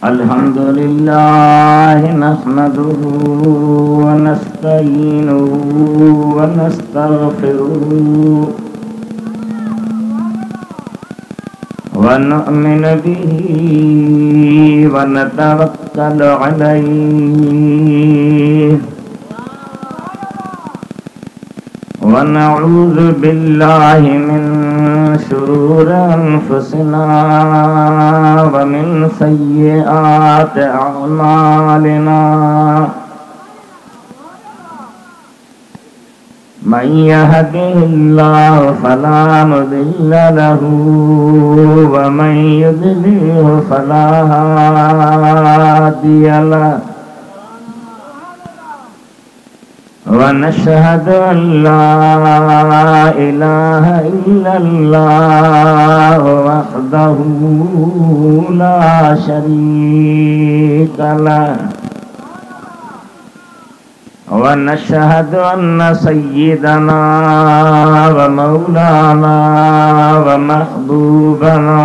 अल्हम्दुलिल्लाह नहमदुहु व नस्तईनुहु व नस्तगफिरुहु व नु'मिनु बिही व नतवक्कलु अलैहि व नऊज़ु बिल्लाहि मिन शुरूरि अनफुसिना व मिन सय्यिआति अअमालिना मन यहदिहिल्लाहु फला मुदिल्ल लहु व मन युद्लिल्हु फला हादिय लहु व नशहदु अल्ला इलाहा इल्लल्लाह वहदहु ला शरीक लहु व नशहदु अन्न सय्यिदना व मौलाना व महबूबना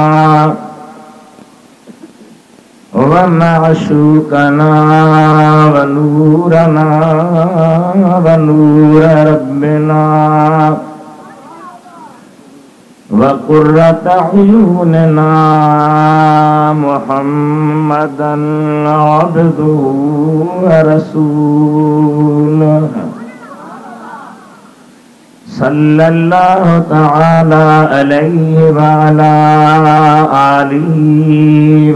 व मअशूकना व नूरना व नूर रब्बिना व कुर्रत अयूनिना मुहम्मदन अब्दुहु व रसूलुहु सल्लल्लाहु तआला अलैहि व अला आलिहि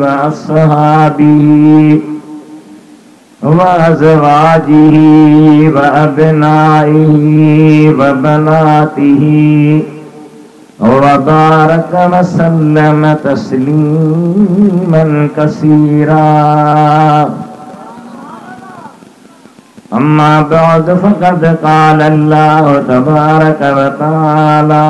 व अस्हाबिहि व अज़वाजिहि व अबनाइहि व बनातिहि व बारक व सल्लम तस्लीमन कसीरा। अम्मा बअद फ़क़द क़ाल अल्लाहु तबारक व तआला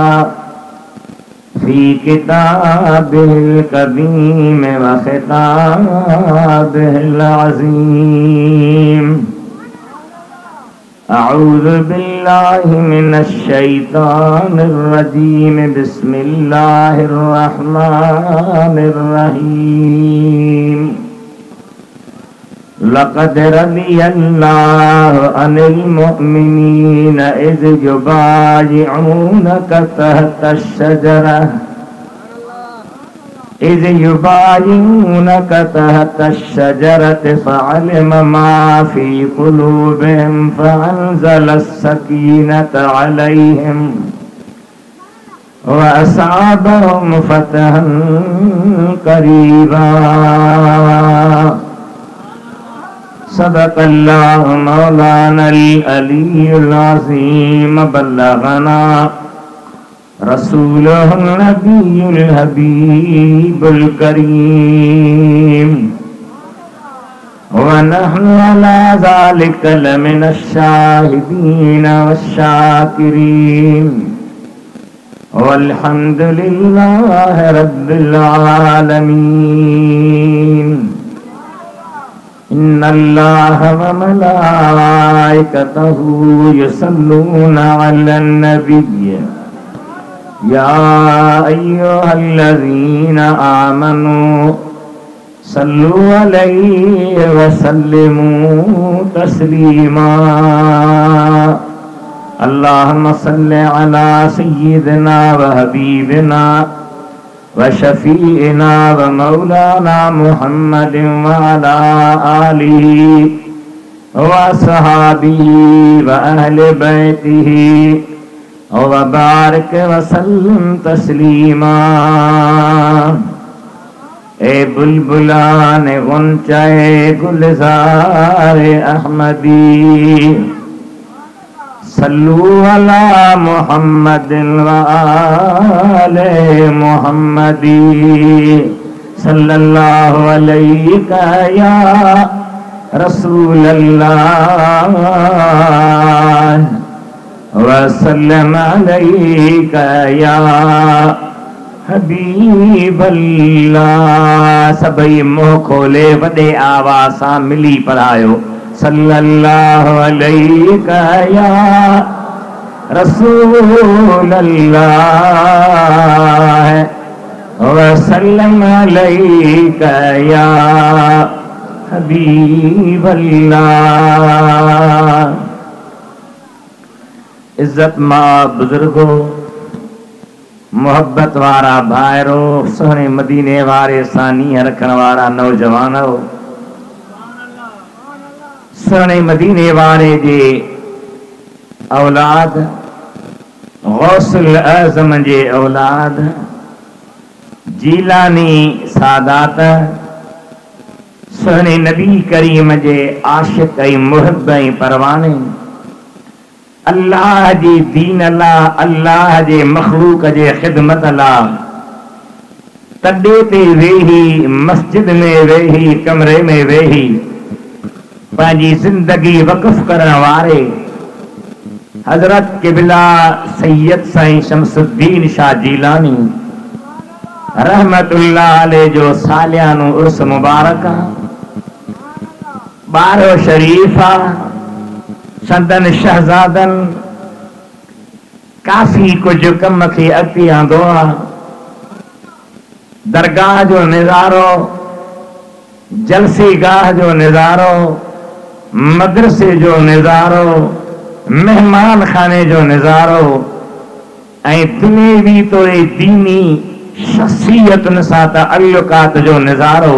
फ़ी किताबिहिल करीम व ख़िताबिहिल अज़ीम। अऊज़ु बिल्लाहि मिनश शैतानिर रजीम। बिस्मिल्लाहिर रहमानिर रहीम। लक़द रज़ियल्लाहु अनिल मुअमिनीना इज़ युबायिऊनका तहतश-शजरति फ़अलिम मा फ़ी क़ुलूबिहिम फ़अंज़लस-सकीनता अलैहिम व असाबहुम फ़तहन क़रीबा। सदक़ल्लाहु मौलानल अलीयुल अज़ीम। बल्लग़ना रसूलुहुन नबियुल हबीबुल करीम व नहनु अला ज़ालिका लमिनश शाहिदीन वश्शाकिरीन वल्हम्दुलिल्लाहि रब्बिल आलमीन। इन्नल्लाहा व मलाइकतहु युसल्लूना अलन नबिय्य या अय्युहल्लज़ीना आमनू सल्लु अलैहि व सल्लिमू तस्लीमा। अल्लाहुम्मा सल्लि अला सय्यिदिना व हबीबिना व शफीइना व मौलाना मुहम्मदिन व अला आलिहि व अस्हाबिहि व अहलि बैतिहि व बारिक व सल्लिम तस्लीमा। ए बुलबुलाने गुंचाए गुलज़ारे अहमदी सल्लु अला मुहम्मदिन व आले मुहम्मदी सल्लल्लाहु अलैहि या रसूलल्लाह व सल्लम अलैका या हबीबल्लाह। सभई मुंह खोले वॾे आवाज़ सां मिली पढ़ायो सल्लल्लाहु अलैका या रसूलल्लाह वसल्लम अलैका या हबीब अल्लाह। इज्जत मां बुजुर्गो, मोहब्बत वारा भाइरो, सोहणे मदीने वारे सानी रखण वारा नौजवानो, सोहणे मदीने वारे जे औलाद, गौसुल आज़म जे औलाद, जीलानी सादात, सोहणे नबी करीम जे आशिक ऐं मुहिब ऐं परवाने, अल्लाह जी दीन अल्लाह, अल्लाह जे मखलूक जे ख़िदमत अल्लाह, तॾे ते वेही, मस्जिद में वेही, कमरे में वेही पंहिंजी ज़िंदगी वक़फ़ करण वारे हज़रत क़िबला सैयद साईं शमसुद्दीन शाह जीलानी रहमतुल्लाह अलैह जो सालियानो उर्स मुबारक, बारो शरीफा, संदन शहजादन काफ़ी कुछ कम खे अॻिते आंदो आहे। दरगाह जो निज़ारो, जलसेगाह जो निज़ारो, मदरसे जो निज़ारो, मेहमान खाने जो निज़ारो ऐं दुनियावी तौरु दीनी शख़्सियतुनि सां तअल्लुक़ात जो निज़ारो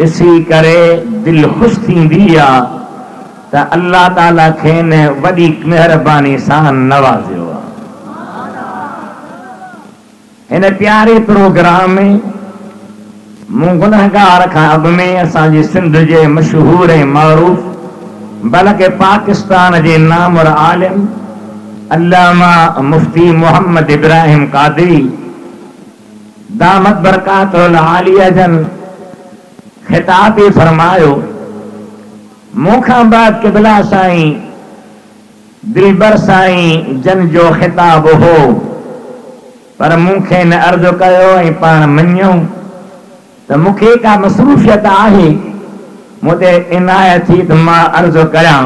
ॾिसी करे दिलि ख़ुशि थींदी आहे त अल्लाह ताला खेनि वॾी महिरबानी सां नवाज़ियो आहे। हिन प्यारे प्रोग्राम में मूं गुनहगार खां अॻु में असांजी सिंध जे मशहूर ऐं मरूफ़ बल्कि पाकिस्तान जे नामुर आलिम अल्लामा मुफ्ती मोहम्मद इब्राहिम क़ादरी दामत बरकातुल आलिया जन ख़िताब फरमायो, मूंखां बाद क़िबला साईं दिलबर साईं जन जो ख़िताब हो, पर मूंखे न अर्ज़ कयो ऐं पाण मञियो त मूंखे का मसरूफ़ियत आहे, मूं ते इनायत थी त मां अर्ज़ कयां।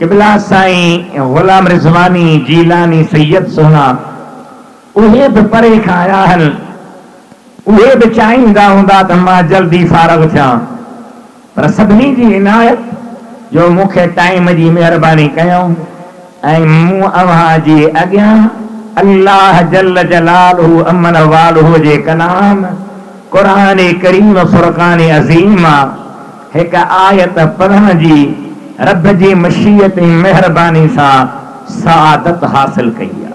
क़िबला साईं ग़ुलाम रिज़वानी जीलानी सैयद सोना उहे बि परे खां आया आहिनि, उहे बि चाहींदा हूंदा त मां जल्दी फारग थियां, पर सभिनी जी इनायत जो मूंखे टाइम जी महिरबानी कयूं ऐं मूं अव्हां जे अॻियां अल्लाह जल जलालहू अमन वालहू जे कलाम क़ुरान करीम फ़ुरक़ान अज़ीम हिक आयत पढ़ण जी रब जी मशीयत ऐं महिरबानी सां सआदत हासिल कई आहे।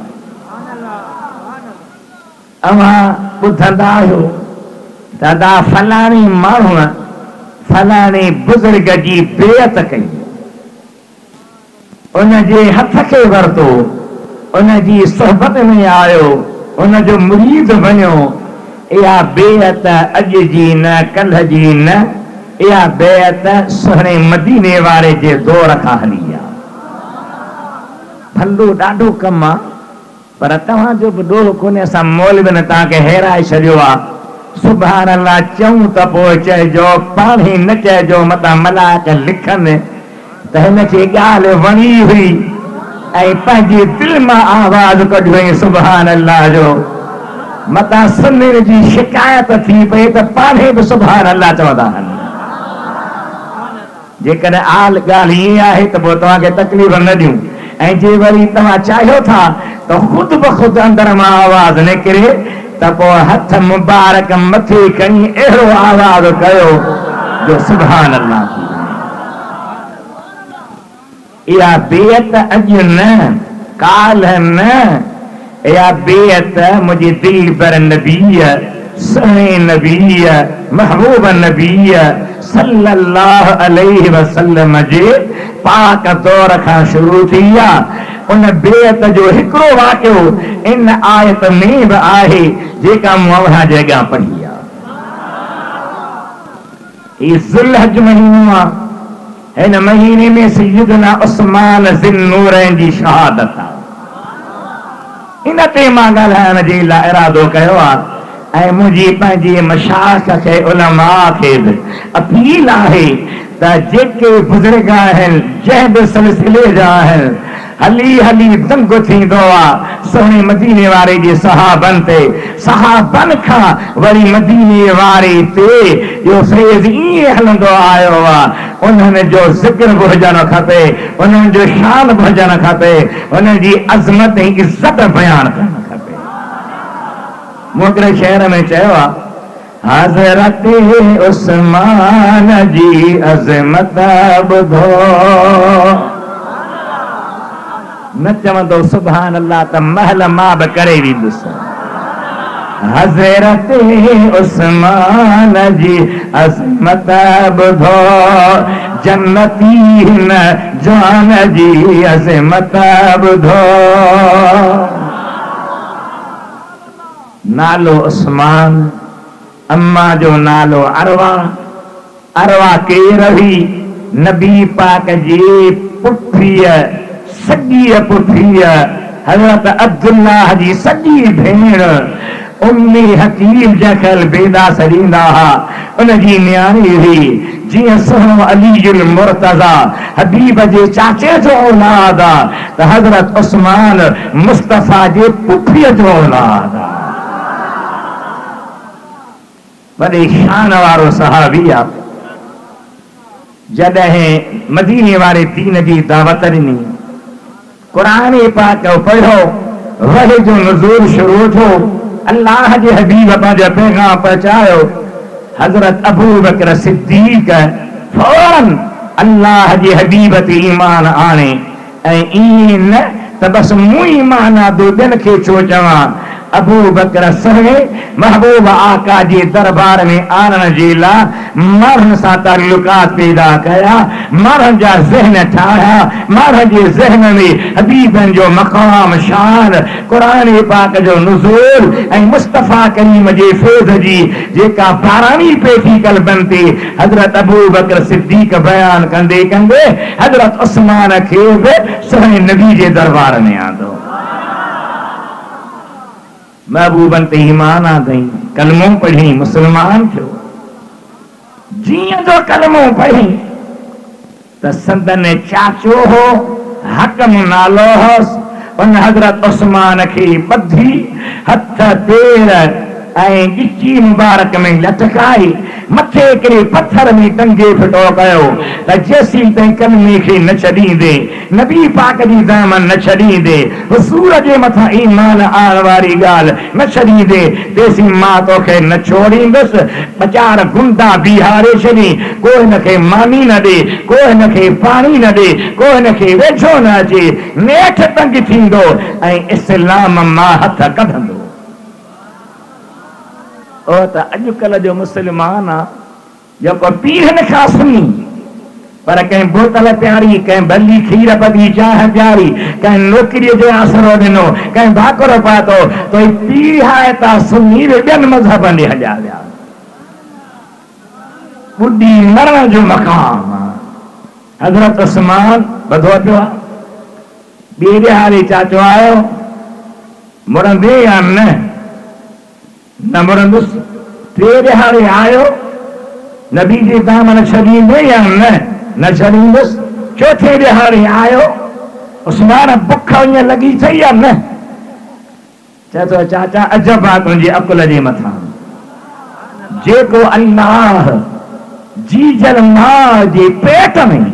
अव्हां ॿुधंदा आहियो त अदा फलाणी माण्हू फलाणे बुज़ुर्ग जी बेअत कई, उन जे हथ खे वरितो, उन जी सोहबत में आयो, उन जो मुरीद बणियो। इहा बेअत अॼु जी न, कल्ह जी न, इहा बेअत सुहिणे मदीने वारे जे दौर खां हली आहे। भलो ॾाढो कमु आहे, पर तव्हांजो बि ॾोह कोन्हे, असां मौलवियुनि तव्हांखे हैराए छॾियो आहे। सुभान अल्लाह चऊं त पोइ चइजो, पाण ई न चइजो, मतां मलाइक लिखनि त हिनखे ॻाल्हि वणी हुई ऐं पंहिंजे दिलि मां आवाज़ कढियो सुभान अल्लाह जो, मतां सुन्नत जी शिकायत थी पई त पाण बि सुभान अल्लाह चवंदा आहिनि। जेकॾहिं ॻाल्हि ईअं आहे त पोइ तव्हांखे तकलीफ़ न ॾियूं, ऐं जे वरी तव्हां चाहियो था त ख़ुदि ब ख़ुदि अंदर मां आवाज़ निकिरे त पोइ हथ मुबारक मथे खणी अहिड़ो आवाज़ कयो जो सुभान अल्लाह। इहा बेअत अॼु न, काल्ह न, इहा बेअत मुंहिंजी दिलबर नबीअ, सुहिणे नबीअ, महबूब नबीअ सल्लल्लाहु अलैहि वसल्लम जे पाक दौर खां शुरू थी आहे। उन बेअत जो हिकिड़ो वाक़ियो इन आयत में बि आहे जेका मूं अव्हां जे अॻियां पढ़ी आहे। हीउ ज़ुल्हज महीनो आहे, हिन महीने में सैयदना उस्मान ज़िन्नूरैन जी शहादत आहे। इन ते मां ॻाल्हाइण जे लाइ इरादो कयो आहे ऐं मुंहिंजी पंहिंजी मशाइख़ खे, उलमा खे बि अपील आहे त जेके बुज़ुर्ग आहिनि, जंहिं बि सिलसिले जा आहिनि, हली हली दंग थींदो आहे सोने मदीने वारे जे सहाबन ते सहाबन खां वरी मदीने वारे ते इहो फैज़ ईअं हलंदो आयो आहे उन्हनि जो ज़िक्र बि हुजणु खपे उन्हनि जो शान बि हुजणु खपे उन्हनि जी अज़मत ऐं इज़त बयानु करणु खपे मूं हिकिड़े शहर में चयो आहे हज़रत उस्मान जी अज़मत ॿुधो न चवंदो सुभान अल्लाह त महल मां बि करे वेंदुसि हज़रत उस्मान जी अज़मत ॿुधो जन्नती न जान जी अज़मत ॿुधो नालो उस्मान अम्मा जो नालो अरवा अरवा केर हुई नबी पाक जी पुफीअ सॼी पुफीअ हज़रत अब्दुल्लाह जी सॼी भेण उम्मी हकीम जंहिंखे बेदा सॾींदा हुआ उनजी न्याणी हुई जीअं सुहिणो अलीजुल मुर्तज़ा हबीब जे चाचे जो औलाद आहे त हज़रत उस्मान मुस्तफ़ा जे पुफीअ जो औलाद आहे वॾे शान वारो सहाबी आहे जॾहिं मदीने वारे दीन जी दावत ॾिनी क़ुरान पाक पढ़ो वही जो नुज़ूल शुरू थियो अल्लाह जे हबीब पंहिंजो पैगाम पहुचायो हज़रत अबू बकर सिद्दीक़ फौरन अल्लाह जे हबीब ते ईमान आणे ऐं ईअं न त बसि मूं ईमान आंदो ॿियनि खे छो चवां अबू बकर सहे महबूब आका जे दरबार में आणण जे लाइ माण्हुनि सां ताल्लुकात पैदा कया माण्हुनि जा ज़हन ठाहिया माण्हुनि जे ज़हन में हबीबनि जो मक़ाम शान क़ुरान पाक जो नुज़ूल ऐं मुस्तफ़ा करीम जे फैज़ जी जेका बारानी पे थी क़ल्बनि ते हज़रत अबू बकर सिद्दीक़ बयान कंदे कंदे हज़रत उस्मान खे बि सुहिणे नबी जे दरबार में आंदो महबूबन ते ईमान आंदई कलमो पढ़ी मुसलमान थियो जीअं जो कलमो पढ़ी त संदन चाचो हो हकम नालो होसि उन हज़रत उस्मान खे ॿधी हथ पेर ऐं गिची मुबारक में लटकाई मथे हिकिड़े पत्थर में टंगे फिटो कयो त जेसीं ताईं कलमे खे न छॾींदे नबी पाक जी दामन न छॾींदे हुसूर जे मथां ईमान आण वारी ॻाल्हि न छॾींदे तेसीं मां तोखे न छोड़ींदुसि ॿ गुंडा बीहारे छॾी को हिनखे मानी न ॾे को हिनखे पाणी न ॾे को हिनखे वेझो न अचे नेठि तंग थींदो ऐं इस्लाम मां हथ कढंदो ओ त अॼुकल्ह जो मुस्लमान आहे जेको पीढ़ियुनि खां सुनी पर कंहिं बोतल प्यारी कंहिं भली खीर पदी चाह प्यारी कंहिं नौकिरीअ जो आसरो ॾिनो कंहिं भाकुर पातो तो पीढ़ी आहे त सुनी ॿियनि मज़हबनि ॾे हलिया विया ॿुधी मरण जो मक़ाम हज़रत उस्मान ॿधो पियो आहे ॿिए ॾिहाड़े चाचो आयो मुड़ंदे या न मुड़ंदुसि टे ॾिहाड़े आयो नबी जे दामन छॾींदे या न छॾींदुसि चौथे ॾिहाड़े आयो उस्मान बुख ईअं लॻी अथई या न चए थो चाचा अजब आहे तुंहिंजी अकुल जे मथां जेको अल्लाह जीजल मां जे पेट में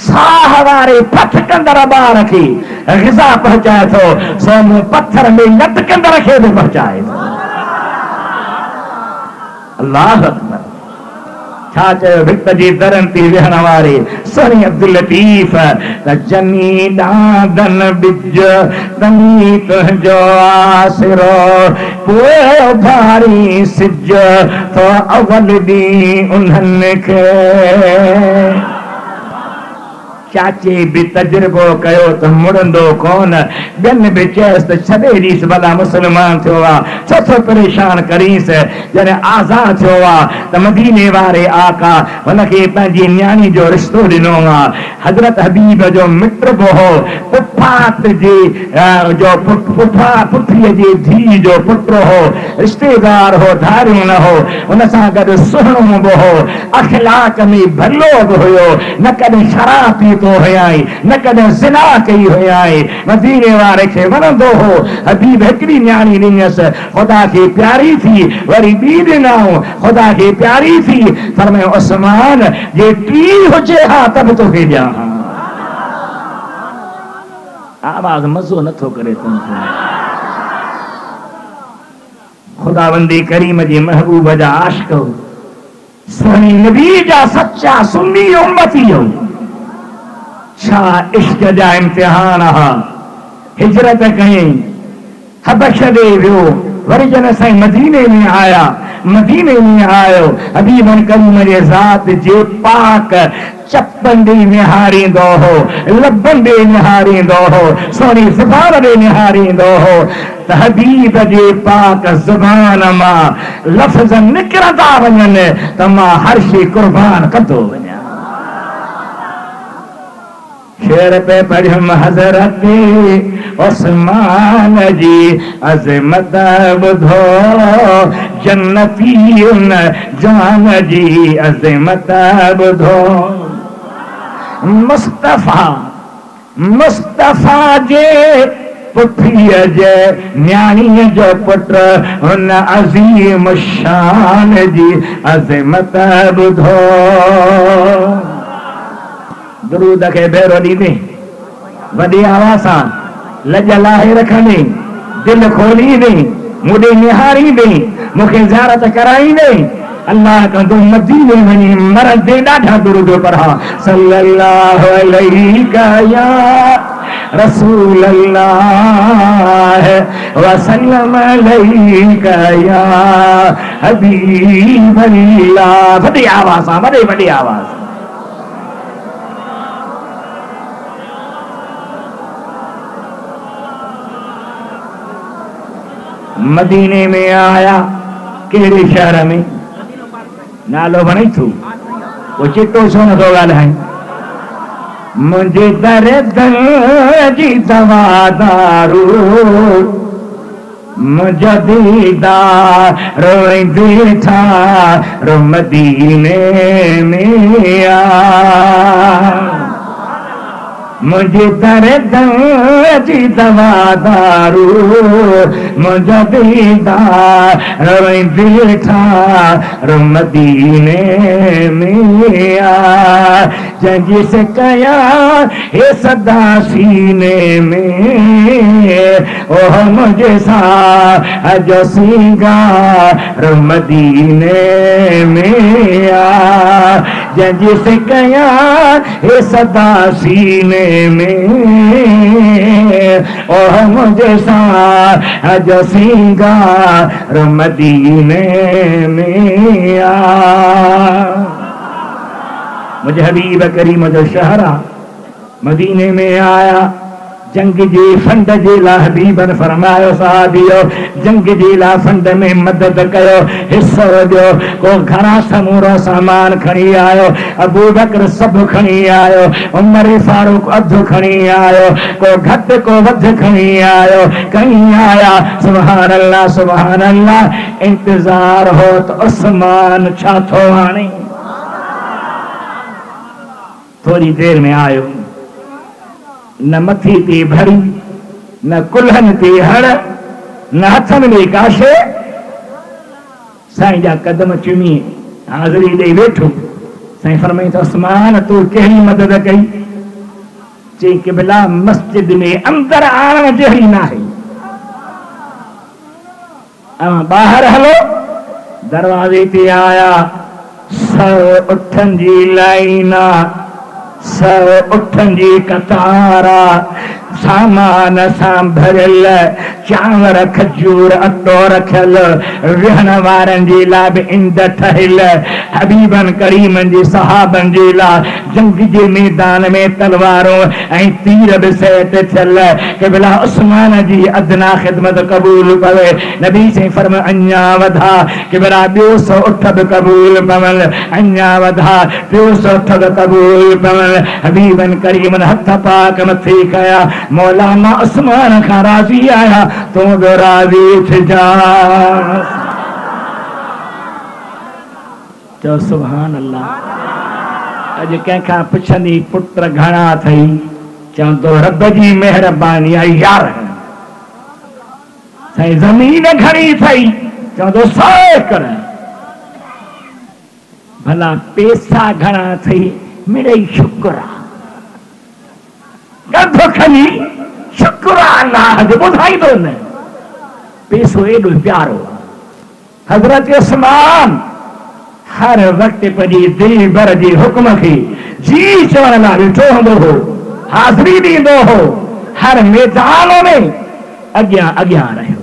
साह वारे पथ कंदड़ ॿार खे ग़िज़ा पहुचाए थो सो मूं पत्थर में लटकंदड़ खे बि पहुचाए थो अल्लाह अकबर छा चयो भित जी दरनि ते वेहण वारे सुहिणी अब्दुल लतीफ़ त जनी ॾांदन ॿिज तनी तुंहिंजो आसिरो पोइ भारी सिज तो अवल ॾींहुं उन्हनि खे चाचे भी तजुर्बो कयो तो मुड़ंदो कोन ॿियनि बि चयसि त छॾे ॾीस भला मुस्लमान थियो आहे छो थो परेशान करीस जॾहिं आज़ाद थियो आहे त मदीने वारे आका हुनखे पंहिंजी न्याणी जो रिश्तो ॾिनो आहे हज़रत हबीब जो मिट बि हो पुफा ज़ात जी जो पुठीअ जी धी जो पुटु हो, रिश्तेदार हो, धारियो न हो, उन सां गॾु सुहिणो बि हो, अखलाक में भलो बि हुयो, न कॾहिं शराब पीतो हुयाई, न कॾहिं ज़िना कई हुयाई, मदीने वारे खे वणंदो हो। हबीब हिकिड़ी न्याणी ॾिनसि, ख़ुदा खे प्यारी थी, वरी ॿी ॾिनऊं, ख़ुदा खे प्यारी थी, फरमायो उस्मान जे टी हुजे हा त बि तोखे ॾियां हा। आवाज़ मज़ो नथो करे तुमको। खुदावंदी करीम जी महबूब जा आशिक, सुहिणी नबी जा सच्चा सुन्नी उम्मती हो। छा इश्क जा इम्तिहान हा। हिजरत कयईं, हबश ॾे वियो, वरी जॾहिं साईं मदीने में आया, मदीने में आयो, हबीब करीम जे ज़ात जे पाक चपन ॾे निहारींदो हो, लबन ॾे निहारींदो हो, सोनी ज़ुबान ॾे निहारींदो हो, त हबीब जे पाक ज़ुबान मां लफ़्ज़ निकिरंदा वञनि त मां हर शइ कुर्बान कंदो वञा। शेर पे पढ़ियम हज़रत उस्मान जी अज़मत ॿुधो, जन्नतीयुन जान जी अज़मत ॿुधो। मुस्तफ़ा जे पुठीअ जे न्याणीअ जो पुटु हुन अज़ीम शान जी अज़मत ॿुधो। दुरूद खे भेरो ॾींदे, वॾी आवाज़ सां लज लाहे रखंदे, दिलि खोलींदे, मूंॾे निहारींदे, मूंखे ज़ियारत कराईंदे, अल्लाह कंदो मदीने वञी मरंदे ॾाढा दुरूद पढ़ा। सल्लल्लाहु अलैका या रसूल अल्लाह वसल्लम अलैका या हबीब अल्लाह। वॾी आवाज़ सां, वॾी आवाज़। मदीने में आया, कहिड़े शहर में? नालो वणे थो, वो चिट्टो छो नथो ॻाल्हाए? मुंहिंजे दर्द जी दवा दारू, मुंहिंजा दीदार रोईंदे ठार मदीने में आ। मुझे दर्द जी दवा दारू, मुझे दीदार रोईंदे ठार मदीने में आ। जंहिंजी से कया हे सदा सीने में, ओह मुझे सा जो सिंगार मदीने में आ। जंहिंजी से कया हे सदा सीने में, ओह मुझे सा जो सिंगार मदीने में आ। मुझे हबीब करीम जो शहरा मदीने में आया, जंग जी फंड जे लाइ हबीबन फरमायो साहबियो, जंग जे लाइ फंड में मदद कयो, हिस्सो ॾियो। को घणा समूरो सामान खणी आयो, अबू बकर सभु खणी आयो, उमर फारूक अधु खणी आयो, को घटि को वधि खणी आयो, कहीं आया सुभान अल्लाह सुभान अल्लाह। इंतज़ार हो त उस्मान छा थो हाणे? थोड़ी देर में आयो, न मथी ते भरी, न कुल्हनि ते हड़, न हथनि में काशे। साईं जा कदम चुमी हाज़िरी ॾेई वेठो। साईं फरमाई त उस्मान तूं कहिड़ी मदद कई? चई क़िबला मस्जिद में अंदर आणण जहिड़ी न आहे, ॿाहिरि हलो। दरवाज़े ते आया, 100 उठनि जी लाइन, 100 उठनि जी कतारा, सामान सां भरियल, चांवर खजूर अटो रखियल, विहण वारनि जे लाइ बि इंद ठहियल, हबीबन करीमन जी सहाबन जे लाइ जंग जे मैदान में तलवारूं ऐं तीर बि सेट थियल। क़िबला उस्मान जी अदना ख़िदमत क़बूल पवे। नबी साईं फरमायो अञा वधा, क़िबला ॿियो 100 उठ बि क़बूल पवनि, अञा वधा ॿियो 100 उठ बि क़बूल पवनि। हबीबन करीमन हथ पाक मथे कया, मौलाना उस्मान खां राज़ी आया, तू बि राज़ी थी जा। चओ सुभान अल्लाह। अॼु कंहिंखां पुछंदी पुत्र घणा अथई, चवंदो रब जी महिरबानी आहे यार। साईं ज़मीन घणी अथई, चवंदो 100 एकड़। भला पैसा घणा अथई, मिड़ई शुक्र आहे। गंधो खणी शुक्र आहे अल्लाह जो, ॿुधाईंदो न। पैसो एॾो प्यारो आहे। हज़रत उस्मान हर वक्त पंहिंजी दिल भर जे हुक्म खे जी चवण लाइ ॾिठो हूंदो हो, हाज़िरी ॾींदो हो, हर मैदान में अॻियां अॻियां रहियो।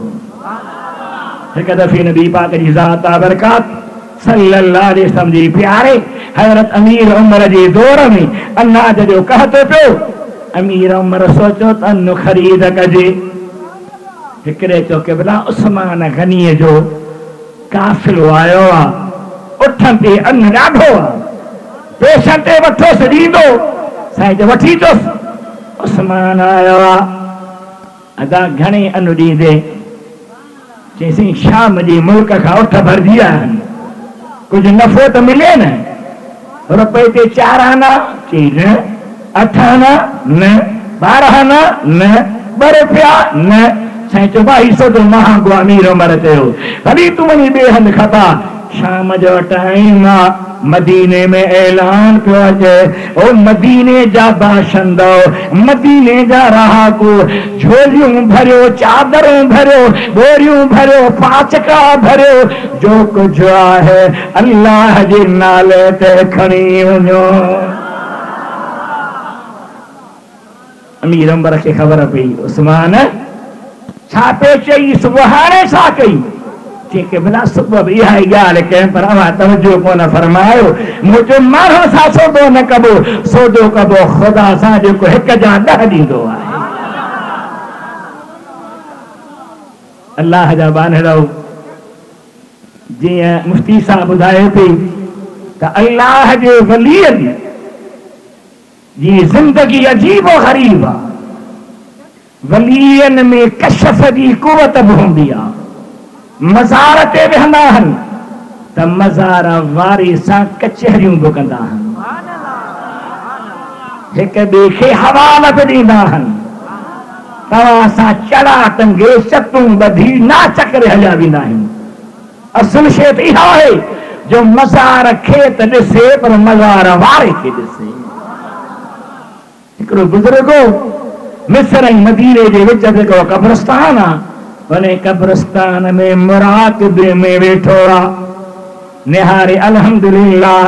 हिकु दफ़े नबी पाक जी ज़ात बरकात सल्लल्लाहु अलैहि वसल्लम जी प्यारे हज़रत अमीर उमर जे दौर में अनाज जो कहतो पियो। अमीर उमर सोचो त अन्न ख़रीद कजे। हिकिड़े चयो कि भला उस्मान गनीअ जो काफ़िलो आयो आहे, उठनि ते अन्न ॾाढो आहे, पैसनि ते वठोसि ॾींदो। साईं जो वठी अचोसि। उस्मान आयो आहे, अदा घणे अन्न ॾींदे? चईं शाम जी मुल्क खां उठ भरिजी आहिनि, कुझु नफ़ो त मिले न। रुपए ते 4 आना? चई न। 8 आना? न। 12 आना? न। 2 रुपया? न। साईं चयो 2200 जो महांगो अमीर उमर चयो। वरी तूं वञी ॿिए हंधि खपा। शाम जो टाइम आहे, मदीने में ऐलान पियो अचे, ओ मदीने जा बाशिंदो, मदीने जा रहाकू, झोलियूं भरियो, चादरूं भरियो, बोरियूं भरियो, पाचका भरियो, जो कुझु आहे अल्लाह जे नाले ते खणी वञो। अमीर उमर खे ख़बर पई उस्मान छा पे चई, सुबुह हाणे छा कई? के भला सुबुह इहा ई ॻाल्हि कयमि, पर अवां तवजो कोन फरमायो। मुंहिंजो माण्हू सां सौदो न कबो, सौदो कबो ख़ुदा सां जेको 1 जा 10 ॾींदो आहे। अल्लाह जा बानड़ो, जीअं मुफ्ती साहब ॿुधाए पई त अल्लाह जे वलीअनि जी ज़िंदगी अजीबो ग़रीब आहे। वलीअनि में कशफ जी कुवत बि हूंदी आहे। मज़ार ते वेहंदा आहिनि त मज़ार वारी सां कचहरियूं बि कंदा आहिनि, हिक ॿिए खे हवाला बि ॾींदा आहिनि। तव्हां सां चड़ा टंगे चतूं ॿधी नाच करे हलिया वेंदा आहिनि। असुल शइ त इहा आहे जो मज़ार खे त ॾिसे पर मज़ार वारे खे ॾिसे। हिकिड़ो बुज़ुर्गो मिस्र ऐं मदीने जे विच ते हिकिड़ो क़ब्रस्तान आहे, भले कब्रस्तान में मुराक़बे में वेठो आहे। निहारे अल्हम्दुलिल्लाह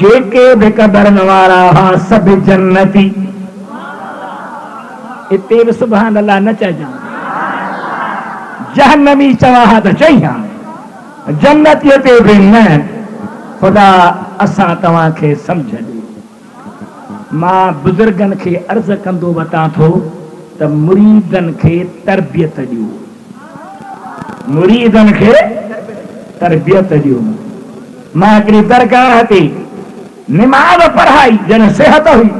जेके बि कब्रनि वारा हुआ सभु जन्नती। इते बि सुभान अल्लाह न चइजां, जहन्नमी चवां हा त चई हा, जन्नतीअ ते बि न। ख़ुदा असां तव्हांखे सम्झ ॾे। मां बुज़ुर्गनि खे अर्ज़ कंदो वतां थो त मुरीदनि खे तरबियत ॾियो, मुरीदनि खे तरबियत ॾियो। मां हिकिड़ी दरगाह ते निमाज़ पढ़ाई जन सिहत हुई,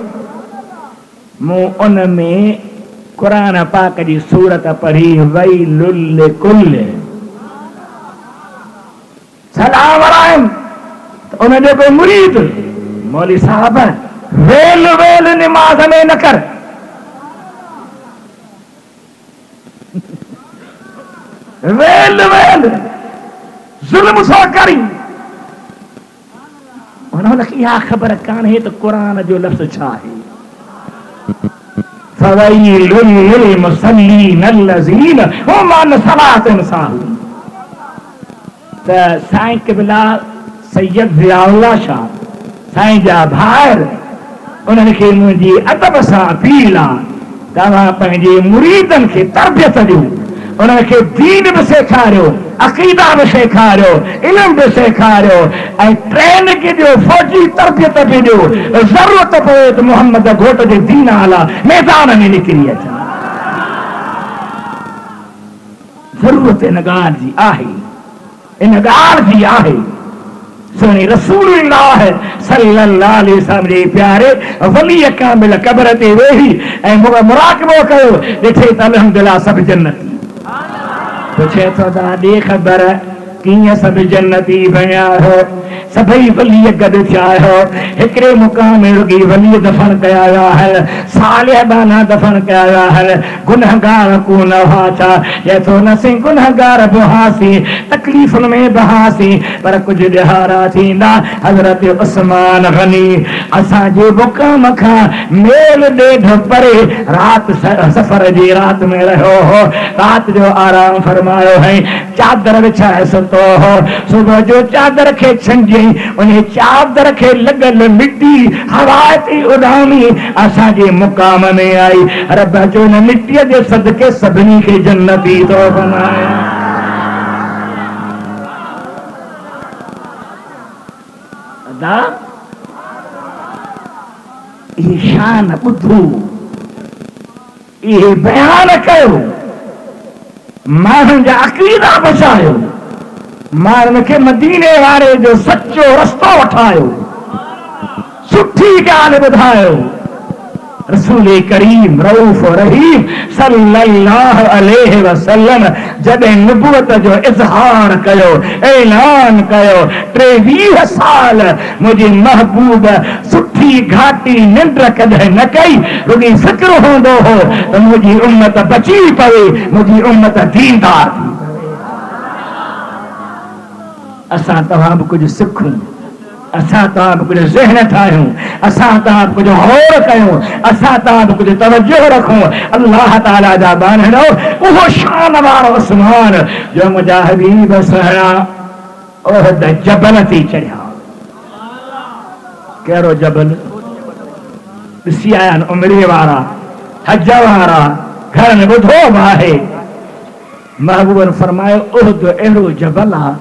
मूं उन में क़ुरान पाक जी सूरत पढ़ी, वैलुल लिकुल्ल सलाम वरायम। उन जो कोई मुरीद मौली साहब वेल वेल निमाज़ में न कर, वेल वेल ज़ुल्म सो करी। उन्होंने इहा ख़बर कान्हे त क़ुरान जो लफ़्ज़ छा आहे। फ़वैलुल लिल मुसल्लीन allज़ीन हुम अन सलातिहिम साहून। त साईं क़िबला सैयद ज़ियाउल्लाह शाह साईं जा भाइर, उन्हनि खे मुंहिंजी अदब सां अपील आहे, तव्हां पंहिंजे मुरीदनि खे तरबियत ॾियो, उन्हनि खे दीन बि सेखारियो, अक़ीदा बि सेखारियो, इल्म बि सेखारियो ऐं ट्रेन खे ॾियो, फौजी तरबियत बि ॾियो। ज़रूरत पए त मोहम्मद घोट जे दीन आला मैदान में निकिरी अचनि। ज़रूरत इन ॻाल्हि जी आहे, इन ॻाल्हि जी आहे। सोनी रसूलुल्लाह सल्लल्लाहु अलैहि वसल्लम जे प्यारे वली कामिल कब्र ते वेही ऐं मुराक़बो कयो ॾिठे त अल्हम्दुलिल्लाह सभु जन्नती। पुछे थो त ॾे ख़बर कीअं सभु जन्नती बणिया हो? सभई वली गॾु थिया हो। हिकिड़े मुक़ाम में रुॻी वली दफ़न कया विया आहिनि, सालिह बाना दफ़न कया विया आहिनि। गुनहगार को न हुआ छा चए थो न सी गुनहगार बि हुआसीं, तकलीफ़ुनि में बि हुआसीं, पर कुझु ॾिहारा थींदा। हज़रत उस्मान गनी असांजे मुक़ाम खां मेल ॾेढ परे राति सफ़र जी राति में रहियो हो। राति जो आराम फरमायो है, चादर विछाए सुतो हो। सुबुह जो चादर खे छंजी उन चादर खे लॻल मिटी हवा थी उॾामी असांजे मुक़ाम में आई। रब जो न मिटीअ जे सदके सभिनी खे जन्नती थो बनाए। इहे शान ॿुधो, इहे बयान कयो, माण्हुनि जा अक़ीदा बचायो, माण्हुनि खे मदीने वारे जो सचो रस्तो वठायो, सुठी ॻाल्हि ॿुधायो। रसूल करीम रऊफ़ रहीम सल्लल्लाहु अलैहि वसल्लम जॾहिं नबूवत जो इज़हार कयो, ऐलान कयो, 23 साल मुंहिंजी महबूब सुठी घाटी निंड कॾहिं न कई। रुॻी फ़िक्र हूंदो हो त मुंहिंजी उम्मत बची पवे, मुंहिंजी उम्मत दीनदार थी। असां तव्हां बि कुझु सिखूं, असां तव्हां बि कुझु ज़हन ठाहियूं, असां तव्हां बि कुझु गौर कयूं, असां तव्हां बि कुझु तवजो रखूं। अल्लाह ताला जा बानणो उहो शान वारो उस्मान जो मुंहिंजा हबीब सहणा उहद जबल ते चढ़िया। कहिड़ो जबल? ॾिसी आया आहिनि उमिरि वारा, हज वारा, घर में ॿुधो बि आहे। महबूबनि फरमायो उहद अहिड़ो जबल आहे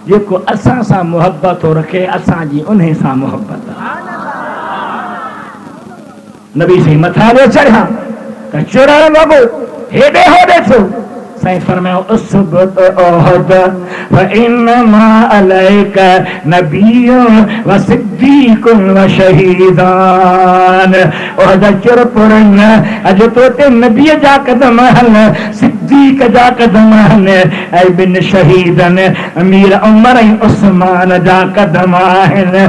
जेको असां सां मुहबत थो रखे, असांजी उन सां मुहबत। नबी साईं मथां जो चढ़िया त चुरण लॻो, हेॾे होॾे थियो। साईं फरमायो उसबत उहद फइन्नमा अलैक नबियुन व सिद्दीकुन व शहीदान। उहद चुर पुरन अॼु तो ते नबीअ जा क़दम आहिनि, सिद्दीक जा क़दम आहिनि, ऐं ॿिनि शहीदनि अमीर उमर ऐं उस्मान जा क़दम आहिनि।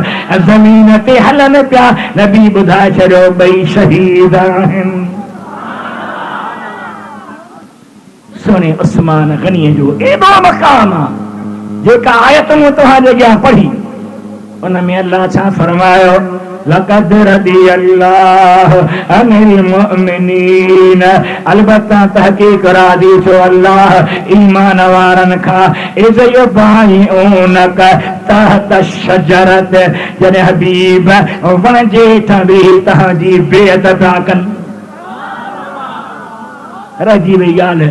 ज़मीन ते हलनि पिया, नबी ॿुधाए छॾियो ॿई शहीद आहिनि। सोने उस्मान गनी जो एॾो मक़ाम आहे। जेका आयत मूं तव्हांजे अॻियां पढ़ी उन में अल्लाह छा फरमायो? लक़द रदियल्लाहु अनिल मुमिनीन। अलबत्ता तहक़ीक़ राज़ी थियो अल्लाह ईमान वारनि खां। इज़ युबाइऊनक तहत शजरत, जॾहिं हबीब वण जे हेठां वेही तव्हांजी बेअद पिया कनि। रहिजी वई ॻाल्हि।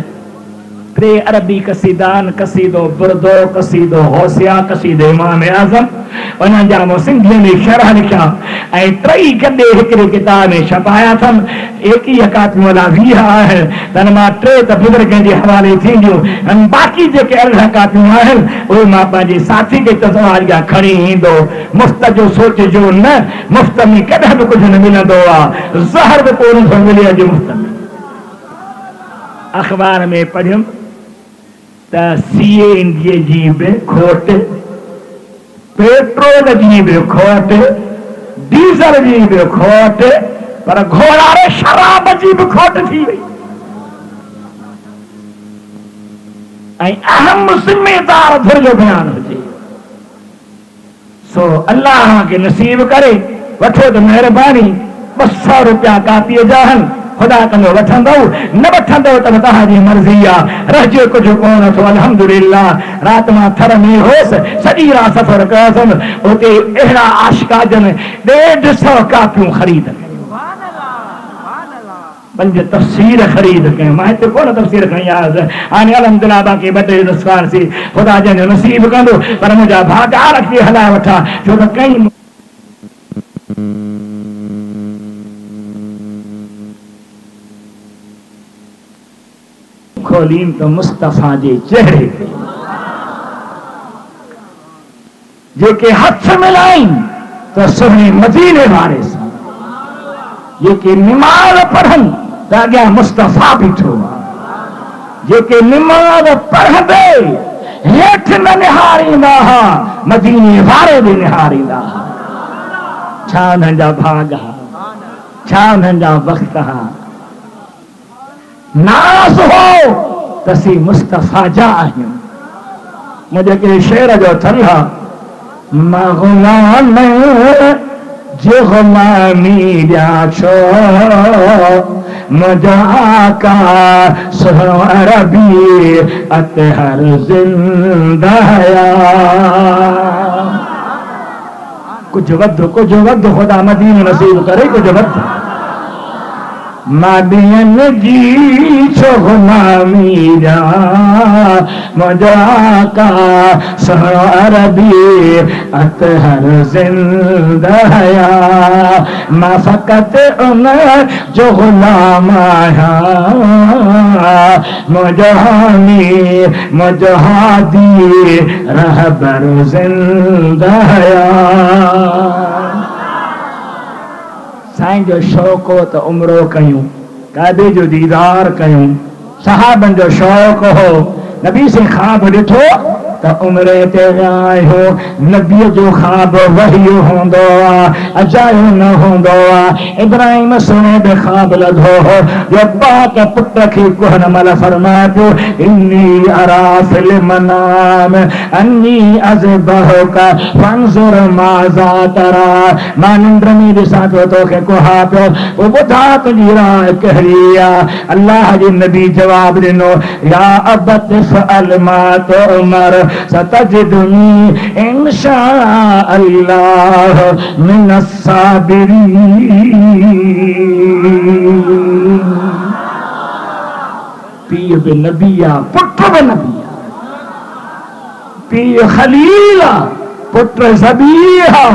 टे अरबी कसीदान, कसीदो बुरदो, कसीदो गौसिया, कसीदो इमाम आज़म, उन्हनि जा मूं सिंधीअ में शरह लिखिया ऐं टई गॾे हिकिड़े किताब में छपाया अथनि। 21 कापियूं अला 20 आहिनि, तन मां 3 त बुज़ुर्गनि जे हवाले थींदियूं, ऐं बाक़ी जेके 18 कापियूं आहिनि उहे मां पंहिंजे साथी खे तव्हां खणी ईंदो। मुफ़्त जो सोचिजो न, मुफ़्त में कॾहिं बि कुझु न मिलंदो आहे, ज़हर बि कोन थो मिले अॼु मुफ़्त में। अख़बार में पढ़ियुमि त CNG जी बि खोट, पेट्रोल जी बि खोट, डीज़ल जी बि खोट, पर घोड़ारे शराब जी बि खोट थी वई। ऐं अहम ज़िम्मेदार धुर जो बयान हुजे। सो अल्लाह खे नसीब करे वठो त महिरबानी। 200 रुपया कापीअ जा आहिनि, खुदा कंदो वठंदो, न वठंदो त तव्हांजी मर्ज़ी आहे। रहिजे कुझु कोन थो। अल्हम्दुलिल्लाह राति मां थर में होसि, सॼी राति सफ़र कयोसि, उते अहिड़ा आशिका जन 150 कापियूं ख़रीद कयूं, 5 तफ़सीर ख़रीद कयूं। मां हिते कोन तफ़सीर खणी आयुसि। हाणे अल्हम्दुलिल्लाह बाक़ी 2 टे नुस्ख़ान खुदा जंहिंजो नसीब कंदो, पर मुंहिंजा भागार खे हलाए वठां, छो त कई खोलीम तो मुस्तफ़ा जे चेहरे पे। जेके हथ मिलाई तो सुहिणे मदीने वारे सां, जेके निमाज़ पढ़नि त अॻियां मुस्तफ़ा बीठो आहे, जेके निमाज़ पढ़ंदे हेठि न निहारींदा हुआ मदीने वारे ॾे निहारींदा हुआ। छा उन्हनि जा भाग हा, छा उन्हनि जा वक़्त हा। नाज़ हो त असीं मुस्तफ़ा जा आहियूं। मुंहिंजे हिकिड़े शेर जो अथल हा, मां ग़ुलाम जे ग़ुलामी ॾियां छो, मुंहिंजा आका सुहिणो अरबी अतहर ज़िंदा या। कुझु वधि ख़ुदा मदीनो नसीब करे, कुझु वधि। मां ॾियनि जी छो ग़ुलामी ॾियां, मुंहिंजा आका सुहिणो अरबी अतहर ज़िंदा या। मां फ़क़ति उन जो ग़ुलाम आहियां, मुंहिंजो हामी मुंहिंजो हादी रहबर ज़िंदा या। साईं जो शौक़ हो त उमरो कयूं, काबे जो दीदार कयूं। सहाबनि जो शौक़ हो, नबी से ख्वाब ॾिठो त उमरे ते आयो। नबीअ जो ख्वाब वही हूंदो आहे, अजायो न हूंदो आहे। इब्राहिम सुणे बि ख्वाब लधो हो जो पाक पुट खे कोहन महिल फरमाए पियो, इन्नी अरा फिल मनाम अन्नी अज़बहुका फंज़ुर माज़ा तरा। मां निंड में ॾिसां पियो तोखे कोहा पियो, पोइ ॿुधा तुंहिंजी राय कहिड़ी आहे। अल्लाह जे नबी जवाब ॾिनो, या अबत फ़अल मा तुअमर सतजिदुनी इंशा अल्लाह मिनस साबिरीन। पीउ बि नबी आहे, पुट बि नबी आहे। पीउ खलील आहे, पुट ज़बीहा,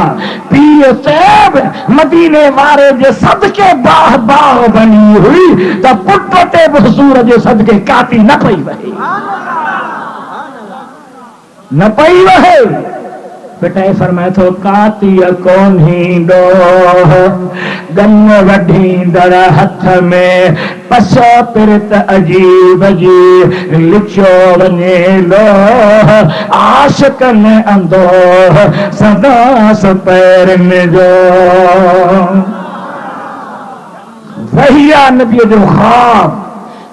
पीउ तैब मदीने वारे जे सदके बाह बाह बनी हुई त पुट ते बि हुज़ूर जे सदके काती न पई वहे, न पई वहे। बेटा फरमाए थो, कातीअ कोन्ही ॾोह गन वढींदड़ हथ में, पसो पिरत अजीब जी लिखियो वञे लोह। आशिक़नि अंदोह सदास पैरनि जो। वही आहे नबीअ जो ख्वाब।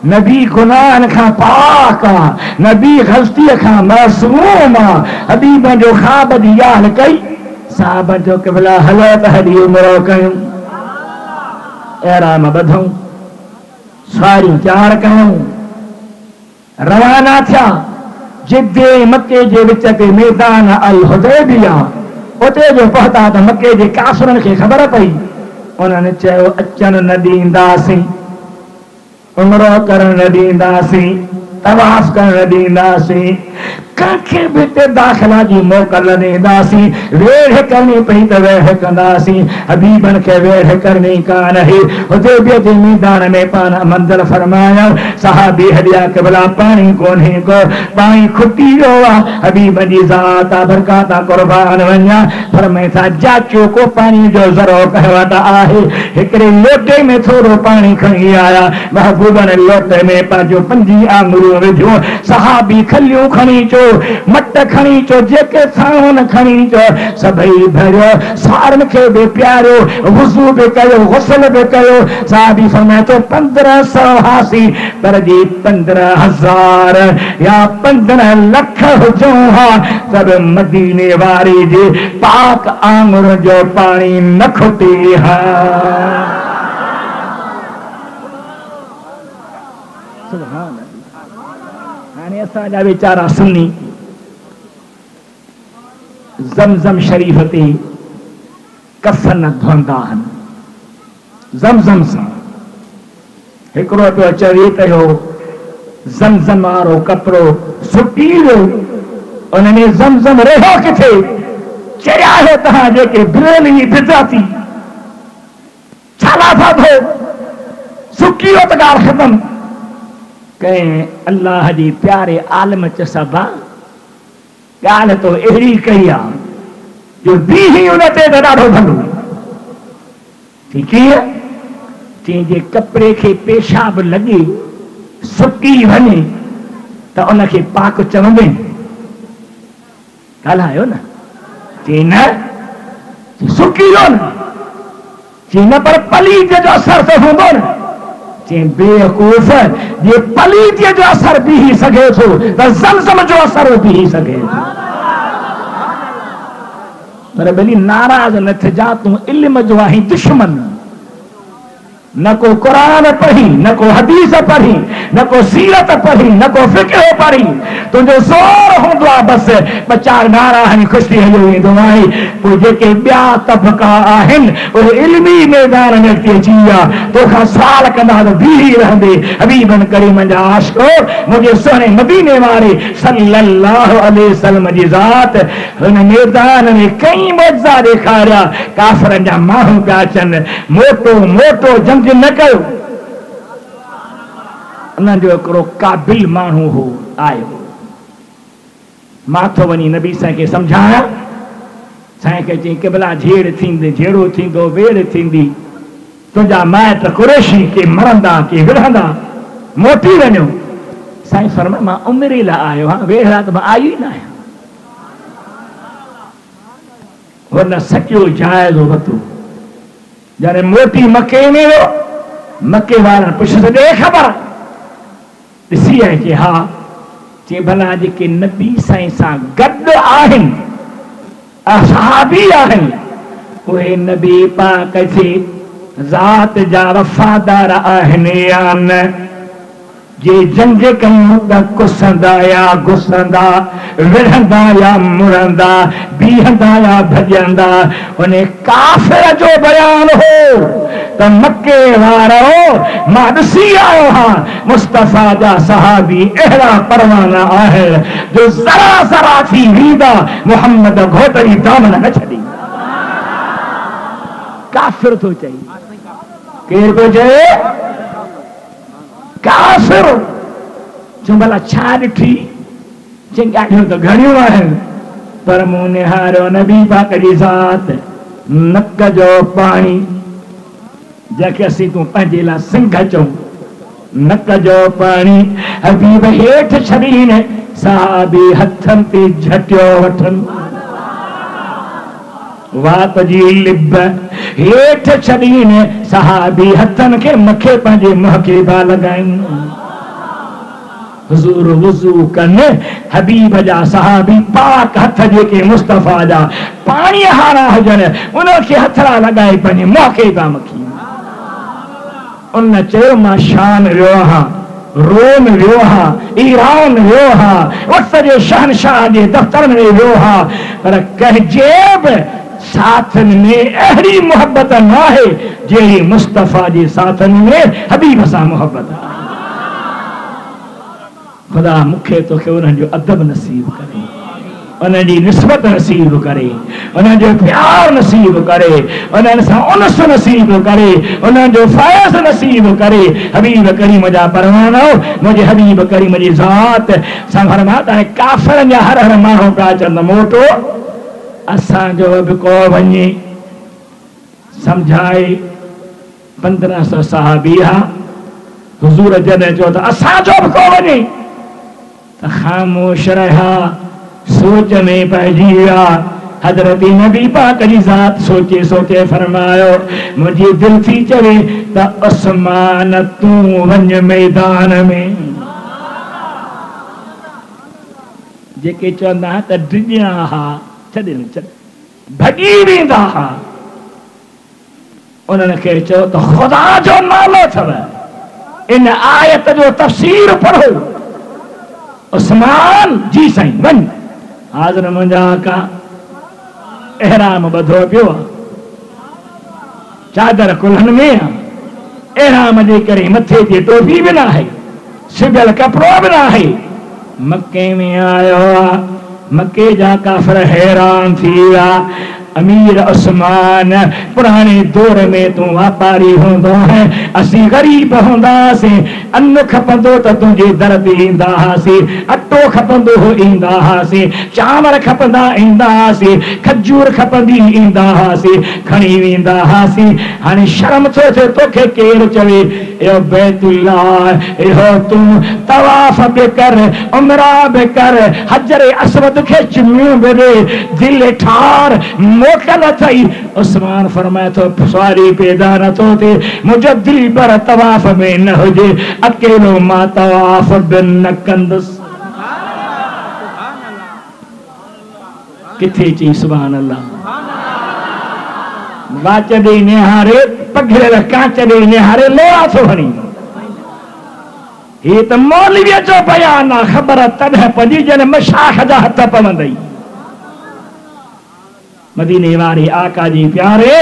नबी गुनाहनि खां पाक आहे, नबी ग़लतीअ खां मासूम आहे। हबीब जो ख्वाब जी ॻाल्हि कई, साहब जो क़िबला हलो त हली उमरो कयूं, एराम ॿधूं, सवारियूं तयार कयूं, रवाना थिया। जिद्दे मके जे विच ते मैदान अल हुदैबिया, उते जो पहुता त मके जे काफ़िरनि खे ख़बर पई। उन्हनि चयो, अचनि न ॾींदासीं, उमरो करण न ॾींदासीं, तवाफ़ करण न ॾींदासीं, कंहिंखे बि हिते दाख़िला जी मोकल न ॾींदासीं। वेढ़ करणी पई त वेढ़ कंदासीं। हबीबनि खे वेढ़ करणी कान हुई। हुदैबिया जे मैदान में पाण मंज़िल फरमाया। सहाबी हलिया, क़िबला पाणी कोन्हे को, पाणी खुटी वियो आहे। हबीब जी ज़ात आहे, बरकाता क़ुर्बान वञा। फरमाए था, जाचो को पाणी जो ज़रो कंहिं वटि आहे। हिकिड़े लोटे में थोरो पाणी खणी आया। महबूबनि लोटे में पंहिंजो 5 आङुरियूं विधियूं। सहाबी खलियूं खणी चो, मट खणी चो, जेके सावन खणी चो, सभई भरियो। सारनि खे बि प्यारियो, वुज़ू बि कयो, गुस्ल बि कयो। सहाबी फरमाए थो, 1500 हासी, पर जी 15,000 या 15 लख हुजूं हा, सब मदीने वारी जे पाक आंगुर जो पाणी न खुटी हा। हाणे असांजा वीचारा सुन्नी ज़मज़म शरीफ़ ते कफ़न धोईंदा आहिनि ज़मज़म सां। हिकिड़ो पियो चवे पियो, ज़मज़म वारो कपिड़ो सुटी वियो, उनमें ज़मज़म रहियो किथे? चरिया है तव्हां जेके बिरेलवी बिदाती छाला था थो, सुकी वियो त ॻाल्हि ख़तम। कंहिं अल्लाह जी प्यारे आलम चसबा ॻाल्हि तो अहिड़ी कई आहे, जो बीही उन ते त ॾाढो भलो। कीअं? जंहिंजे कपिड़े खे पेशाब लॻे सुकी वञे त उनखे पाक चवंदे ॻाल्हायो न, चई न सुकी वियो न, चई न पर पलीअ जो असर त हूंदो न। चई बेवकूफ़, जे पलीअ जो असर बीही सघे थो त ज़मज़म जो असर बीही सघे थो। पर भली नाराज़ न थिजा, तूं इल्म जो आहीं दुश्मन। न को कुरान पढ़ी, न को हदीस पढ़ी, न को सीरत पढ़ी, न को फिक्र पढ़ी, तुंहिंजो ज़ोर हूंदो आहे बसि ॿ चारि नारा हणी ख़ुशी हलियो वेंदो आहे। पोइ जेके ॿिया तबका आहिनि उहे इल्मी मैदान में अची विया, तोखां सवाल कंदा त बीही रहंदे हबीबन करीम जा आशिको, मुंहिंजे सुहिणे मदीने वारे सल्लल्लाहु अलैहि वसल्लम जी ज़ात हुन मैदान में कई मौजज़ा ॾेखारिया। काफ़िरनि जा माण्हू पिया अचनि, मोटो मोटो जंग न कयो। उन्हनि जो हिकिड़ो क़ाबिल माण्हू हो आयो, मां थो वञी नबी साईं खे सम्झायां। साईं खे चई क़िबला झेड़ थींदी, झेड़ो थींदो, वेड़ थींदी, तुंहिंजा माइट कुरैशी के मरंदा के विढ़ंदा, मोटी वञो। साईं फरमाए मां उमिरि लाइ आयो आहियां, वेड़ा त मां आयो ई न आहियां। हुन सॼो जाइज़ो वरितो। जॾहिं मोटी मके में वियो, मके वारनि पुछियोसि ॾे ख़बर, ॾिसी आई कि हा। चई भला जेके नबी साईं सां गॾु आहिनि, असहाबी आहिनि, उहे नबी पाक जे ज़ात जा वफ़ादार आहिनि या न? जे जंग कयूं त कुसंदा या घुसंदा, विढ़ंदा या मुड़ंदा, बीहंदा या भॼंदा। उन काफ़िर जो बयान हो त मके वारो मां ॾिसी आयो हां, मुस्तफ़ा जा सहाबी अहिड़ा परवाना आहिनि जो ज़रा ज़रा थी वेंदा, मुहम्मद घोट जी दामन न छॾींदा। काफ़िर थो चई, केरु थो चए? काफ़िर। चऊं भला छा ॾिठी? चई ॻाल्हियूं त घणियूं आहिनि, पर मूं निहारियो नबी पाक जी ज़ात, नक जो पाणी जंहिंखे असीं तूं पंहिंजे लाइ सिंघ चऊं, नक जो पाणी हबीब हेठि छॾीनि, सहाबी हथनि ते झटियो वठनि, वात जी लिब हेठि छॾीनि, सहाबी हथनि खे मथे पंहिंजे मुंहं खे पिया लॻाइनि। हुज़ूर वुज़ू कनि, हबीब जा सहाबी पाक हथ जेके मुस्तफ़ा जा पाणीअ हारा हुजनि उनखे हथड़ा लॻाए पंहिंजे मुंहं खे पिया मखीनि। उन चयो मां शाम वियो आहियां, रोम वियो आहियां, ईरान वियो आहियां, उस जे शहनशाह जे दफ़्तर में वियो आहियां, पर कंहिंजे बि साथनि में अहिड़ी मोहब्बत न आहे जहिड़ी मुस्तफ़ा जे साथनि में हबीब सां मोहब्बत आहे। खुदा मूंखे तोखे उन्हनि जो अदब नसीब करे, उन्हनि जी निस्बत नसीब करे, उन्हनि जो प्यार नसीब करे, उन्हनि सां उनस नसीब करे, उन्हनि जो फैज़ नसीब करे। हबीब करीम जा परवाना मुंहिंजे हबीब करीम जी ज़ात सां फरमात आहे। काफ़िरनि जा हर हर माण्हू पिया चवनि मोटो, असांजो बि को वञे सम्झाए। 1500 सहाबी हुज़ूर जॾहिं चयो त असांजो बि को वञे त ख़ामोश रहिया, सोच में पइजी विया। हज़रत नबी पाक जी ज़ात सोचे सोचे फरमायो, मुंहिंजी दिलि थी चवे त उस्मान तूं वञ मैदान में। जेके चवंदा त डिॼा हा छॾे भॼी वेंदा हा, उन्हनि खे चयो त ख़ुदा जो नालो अथव, इन आयत जो तफ़सीर पढ़ो। उस्मान जी साईं वञ। हाज़िर मुंहिंजा आका एहराम ॿधो पियो आहे, चादर कुल्हनि में आहे, एहराम जे करे मथे ते टोपी बि न आहे, सिबियल कपिड़ो बि न आहे। मके में आयो आहे, मके जा काफ़िर हैरान थी विया। अमीर उस्मान पुराने दौर में तू वापारी होंदो है, असी गरीब होंदा से, अन्न खपंदो तो तुझे दर्द ईंदा हासी, अटो खपंदो हो ईंदा हासी, चांवर खपंदा ईंदा हासी, खजूर खपंदी ईंदा हासी, खणी वेंदा हासी। हाणे शर्म थो थे तोखे केर चवे यो बैतुल्लाह इहो तू तवाफ बि कर, उमरा बि कर, हजर असवद खे चुमियो बि दे, दिल ठार मोकल थई। उस्मान फरमाए तो सवारी पैदा न थो थे, मुझे दिल भर तवाफ में न हुजे, अकेलो मां तवाफ बि न कंदुसि। किथे चई सुभान अल्लाह। वाच ॾेई निहारे पघिड़ियल कांच ॾेई निहारे लोहा थो हणी। हे त मौलवीअ जो बयान आहे, ख़बर तॾहिं पवंदी जॾहिं मशाख जा हथ पवंदई। मदीने वारे आका जी प्यारे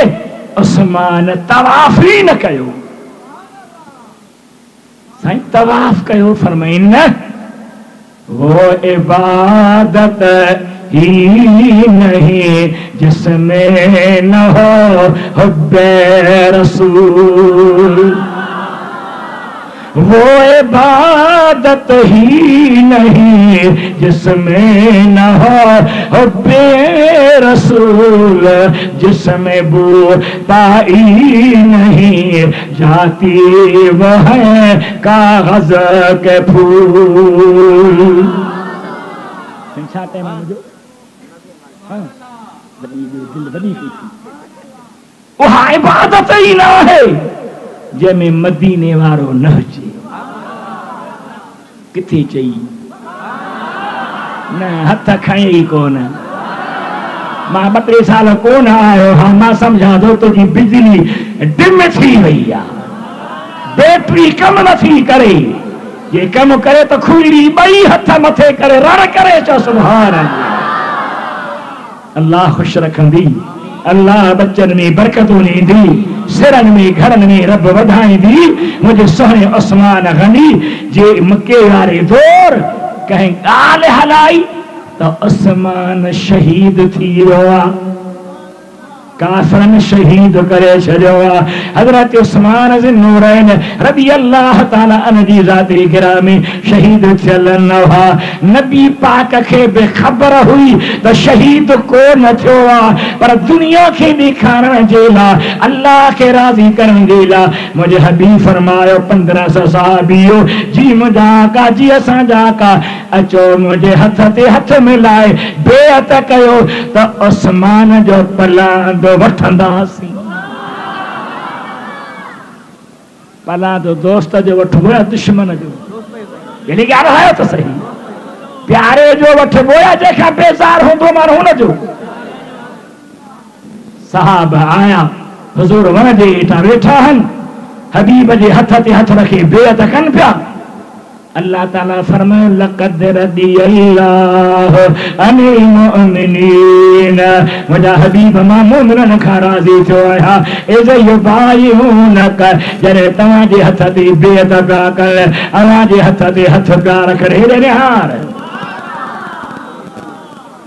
उस्मान तवाफ ही न कयो। साईं तवाफ कयो, फरमाइन न वो इबादत ही नहीं जिसमें न हो हुब्बे रसूल, वो इबादत ही नहीं जिसमें न हो हुब्बे रसूल, जिसमें बू पाई नहीं जाती वह है कागज के फूल। वह इबादत ही ना है जंहिंमें मदीने वारो न हुजे। किथे चई न हथ खई कोन। मां 2-3 साल कोन आयो हाँ, मां समझा थो तुझी बिजली डिम थी वई आहे, बैटरी कम नथी करे। ये कम करे तो खुली 2 हथ मथे करे रण करे चो सुभान अल्लाह। खुश रखंदी अल्लाह, बच्चन में बरकतूं ॾींदी, सिरनि में घरनि में रब वधाईंदी। मुंहिंजे सुहिणे उस्मान गनी जे मके वारे दौर कंहिं ॻाल्हि हलाई त उस्मान शहीद थी वियो आहे, काफ़िरनि शहीद करे छॾियो आहे। हज़रत उस्मान ज़ुन्नूरैन रज़ी अल्लाह ताला अन जी ज़ाती गिरामी शहीद थियल न हुआ। नबी पाक खे बि ख़बर हुई त शहीद कोन थियो आहे, पर दुनिया खे ॾेखारण जे लाइ, अल्लाह खे राज़ी करण जे लाइ मुंहिंजे हबीब फरमायो 1500 सहाबियो जी मुंहिंजा आका जी असांजा आका अचो मुंहिंजे हथ ते हथ मिलाए बेअत कयो त उस्मान जो पलांदो वठंदासीं। पलांदो दोस्त जो वठबो या दुश्मन जो? यानी ॻाल्हि आहे त सही, प्यारे जो वठबो या जंहिंखां बेज़ार हूंदो माण्हू हुनजो। साहब आया हुज़ूर वन जे हेठां वेठा आहिनि, हबीब जे हथ ते हथ रखी बेअत कनि पिया। अल्लाह ताला फरमाए लक़द रदियल्लाहु अनिल मुमिनीन, मुंहिंजा हबीब मां मोमिननि खां राज़ी थियो आहियां। इज़ युबाइऊनक, जॾहिं तव्हांजे हथ ते बेअत पिया कनि, अव्हांजे हथ ते हथ पिया रखनि। हेॾे निहार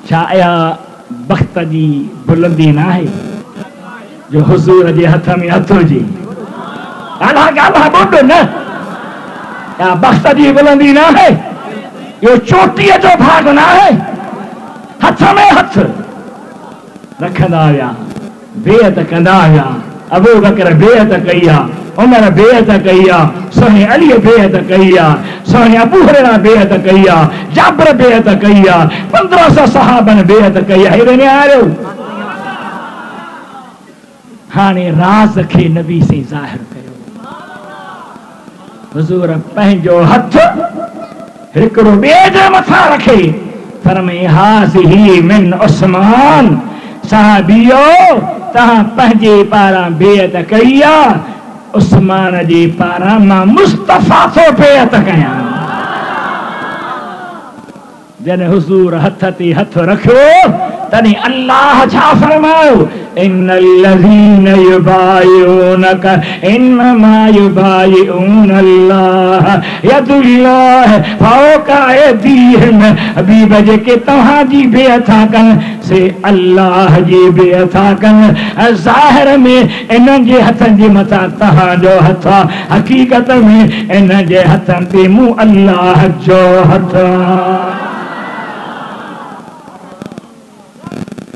छा आया बख़्त जी बुलंदी न आहे जो हुज़ूर जे हथ में हथ हुजे? ॻाल्हि ॿुध न, या बख़्त जी बुलंदी न है, यो चोटीअ जो भाग न है। हथ में हथ रखंदा हुआ, बेअत कंदा हुआ। अबू बकर बेअत कई आहे, उमर बेअत कई आहे, सुहिणे अली बेअत कई आहे, सुहिणे अबू हुरैरा बेअत कई आहे, जाबिर बेअत कई आहे, 1500 सहाबन बेअत कई आहे। हेॾे निहारियो हाणे राज़ खे नबी से ज़ाहिर कयो। हुज़ूर पंहिंजो हथ हिकिड़ो ॿिए जे मथां रखे फरमाए हाज़िही मिन उस्मान, सहाबियो तव्हां पंहिंजे पारां बेअत कई आहे, उस्मान जे पारां मां मुस्तफ़ा थो बेअत कयां। जॾहिं हुज़ूर हथ ते हथ रखियो तॾहिं अल्लाह छा फरमायो इन्नल्लज़ीना युबायिऊनका इन्नमा युबायिऊना अल्लाह यदुल्लाह फौका अयदीहिम। हबीब जेके तव्हां जी बेअथा कन से अल्लाह जी बेअथा कन। ज़ाहिर में इन्हनि जे हथनि जे मथां तव्हांजो हथ आहे, हक़ीक़त में इन्हनि जे हथनि ते मूं अल्लाह जो हथ आहे।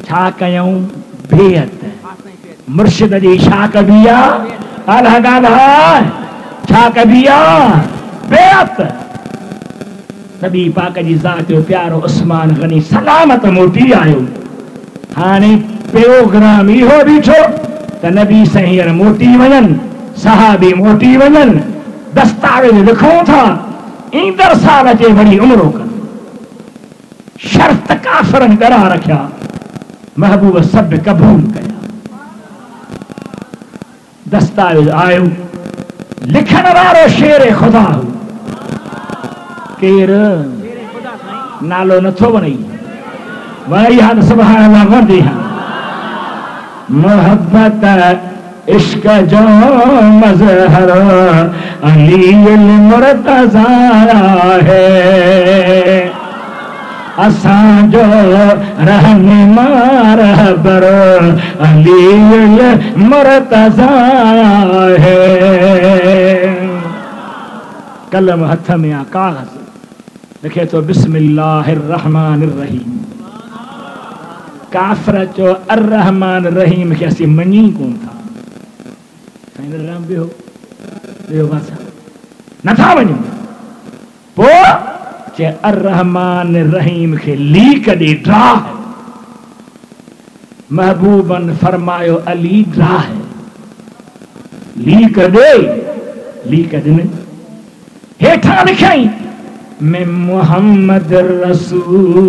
छा कयूं? बेअत मुर्शिद जी छा कबी आहे? ॻाल्हि ॻाल्हि छा कबी आहे? बेअत। नबी पाक जी ज़ात जो प्यारो उस्मान गनी सलामत मोटी आयो। हाणे प्रोग्राम इहो बीठो त नबी साईं मोटी वञनि, सहाबी मोटी वञनि, दस्तावेज लिखूं था ईंदड़ साल अचे वरी उमरो कनि। शर्त काफ़िरनि ॻरा रखिया, महबूब सभु क़बूल कया। दस्तावेज आयो, लिखण वारो शेर ख़ुदा हो। केर? नालो नथो वणे, वणी हा त सुभाणे अल्लाह वणंदी हा। मोहब्बत इश्क जो मज़हर अलीउल मुर्तज़ा है, असांजो रहनुमा रहबर अलीउल मुर्तज़ा है। कलम हथ में आ, कागज़ लिखे तो बिस्मिल्लाहिर्रहमानिर्रहीम। काफ़िर चो अर्रहमान रहीम खे असीं मञी कोन था। साईं राम बियो बस नथा वञूं। पोइ चे अर्रहमान रहीम खे लीक ॾे ड्राह। महबूबन फरमायो अली ड्राह लीक ॾे, लीक ॾिन। हेठां लिखई मैं मोहम्मद रसूलुल्लाह,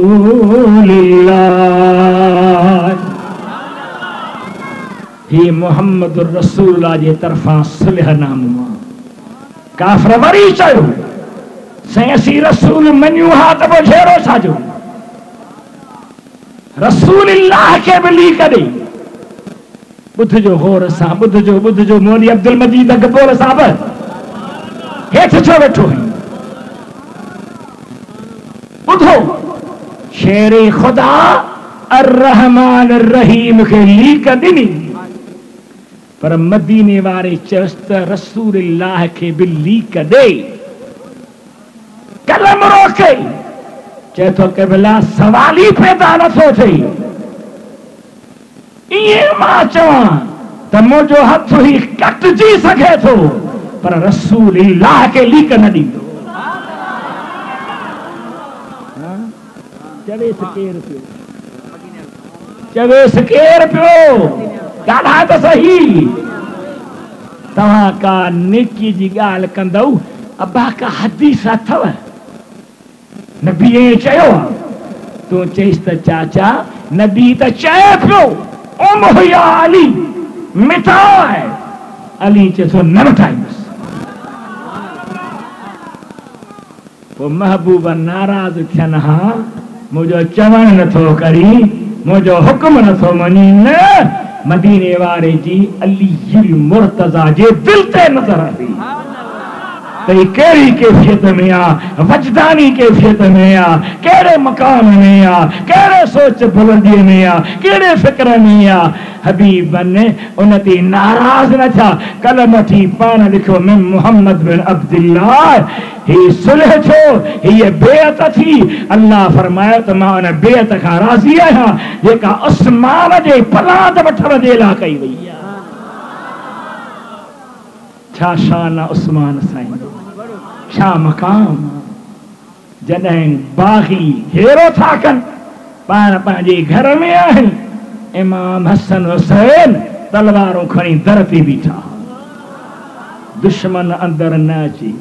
ही मोहम्मद रसूलुल्लाह जे तरफां सुलहनामो आहे। काफ़िर वरी चयो साईं असीं रसूल मञूं हा त पोइ झेरो छाजो? रसूलुल्लाह खे बि लीक ॾे। ॿुधजो गौर सां, ॿुधजो मौलवी अब्दुल मजीद अकबर साहब हेठि छो वेठो है? ॿुधो, शेर ख़ुदा अर्रहमान रहीम खे लीक ॾिनी, पर मदीने वारे चयसि त रसूलुल्लाह खे बि लीक ॾे। कलम रोके, चए थो के भला सवाल ई पैदा नथो थिए। इएं मां चवां त मुंहिंजो हथ ई कटिजी सघे थो, पर रसूलुल्लाह खे लीक न ॾींदो। चवेसि केर पियो? ॻाल्हाए त सही। तव्हां का नेकी जी ॻाल्हि कंदव, अबा का हदीस अथव? नबी चयो आहे, तूं चईसि त चाचा नबी त चए पियो उमहुया अली मिटाए। अली चए थो न मिटाईंदुसि। पोइ महबूब नाराज़ थियनि, हा मुंहिंजो चवणु नथो करी, मुंहिंजो हुकुम नथो मञी। न, मदीने वारे जी अली मुर्तज़ा जे दिल ते नज़र आई त कहिड़ी कैफियत में आहे, वजदानी कैफियत में आहे, कहिड़े मकाम में आहे, कहिड़े सोच बुलंदीअ में आहे, कहिड़े फिक्र में आहे। हबीबन उन ते नाराज़ न थिया। कलम वठी पाण लिखियो मैं मोहम्मद बिन अब्दुल्लाह। ही सुलह थियो, हीअ बेअत थी। अल्लाह फरमायो त मां उन बेअत खां राज़ी आहियां जेका उस्मान जे पलाद वठण जे लाइ कई वई आहे। छा शान आहे उस्मान साईं, छा मकाम। जॾहिं बाग़ी हेरो था कनि, पाण पंहिंजे घर में आहिनि, इमाम हसन हुसैन तलवारूं खणी दर ते बीठा, दुश्मन अंदर न अचे।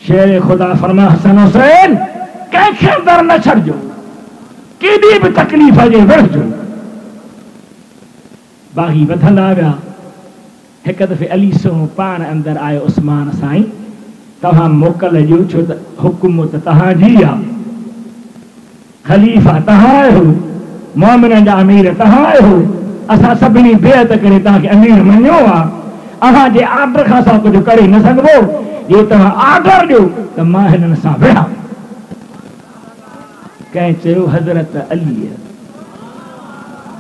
शेर ख़ुदा फरमा हसन हुसैन कंहिंखे अंदर न छॾिजो, केॾी बि तकलीफ़ जे विढ़जो। बाग़ी वधंदा विया। हिकु दफ़े अली सोहो पाण अंदर आयो, उस्मान साईं तव्हां मोकल ॾियो, छो त हुकूमत तव्हांजी आहे, ख़लीफ़ा तव्हां आहियो। मोमिन जा अमीर तहां आहियो, असां सभिनी बेअत करे तव्हांखे अमीर मञियो आहे, अहां जे आर्डर खां असां कुझु करे न सघबो, ये तव्हां आर्डर ॾियो त मां हिननि सां विढ़ां। कंहिं चयो हज़रत अली,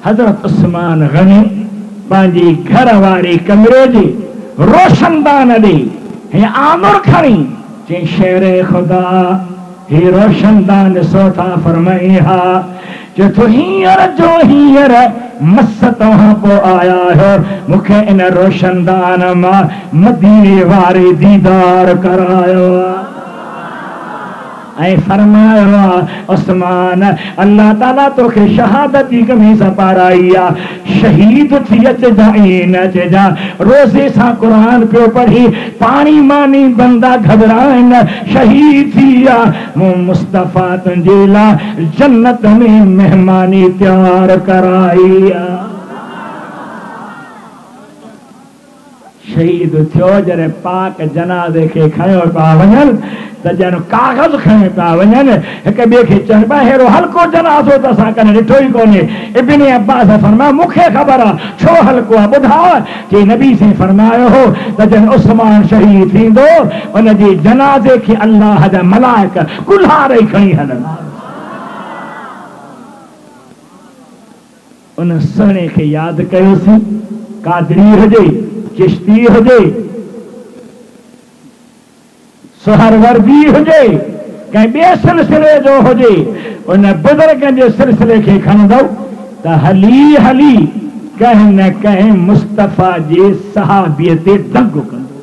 हज़रत उस्मान गनी पंहिंजे घर वारे कमरे जे रोशनदान ॾे हे आंगुर खणी चई शेर ख़ुदा हे रोशनदान सोठा फरमाई हा जो तो हींअर जो हींअर मस तव्हां पोइ आया आहियो, मूंखे इन रोशनदान मां मदीने वारे दीदार करायो ऐं फरमायो आहे उस्मान अल्लाह ताला तोखे शहादत जी कमीज़ पाराई आहे, शहीद थी अचजांइ न अचजा, रोज़े सां क़ुरान पियो पढ़ी, पाणी मानी बंदा घबराइनि, शहीद थी आहे, मूं मुस्तफ़ा तुंहिंजे लाइ जन्नत में मेहमानी तयार कराई आहे। शहीद थियो जॾहिं पाक जनाज़े खे खयो पिया वञनि त ॼण कागज़ खणी पिया वञनि, हिक ॿिए खे चवनि पिया हेड़ो हल्को जनाज़ो त असां कॾहिं ॾिठो ई कोन्हे। इब्न अब्बास फरमायो मूंखे ख़बर आहे छो हल्को आहे, ॿुधायो कि नबी से फरमायो हो त ॼण उस्मान शहीद थींदो उनजे जनाज़े खे अल्लाह जा मलाइक कुल्हारे खणी हलंदा। उन सुहिणे खे यादि कयोसीं, कादरी हुजे, चिश्ती हुजे, सुहरवर्दी हुजे, कंहिं ॿिए सिलसिले जो हुजे, उन बुज़ुर्ग जे सिलसिले खे खणंदो त हली हली कंहिं न कंहिं मुस्तफ़ा जे सहाबीअ ते दंग कंदो।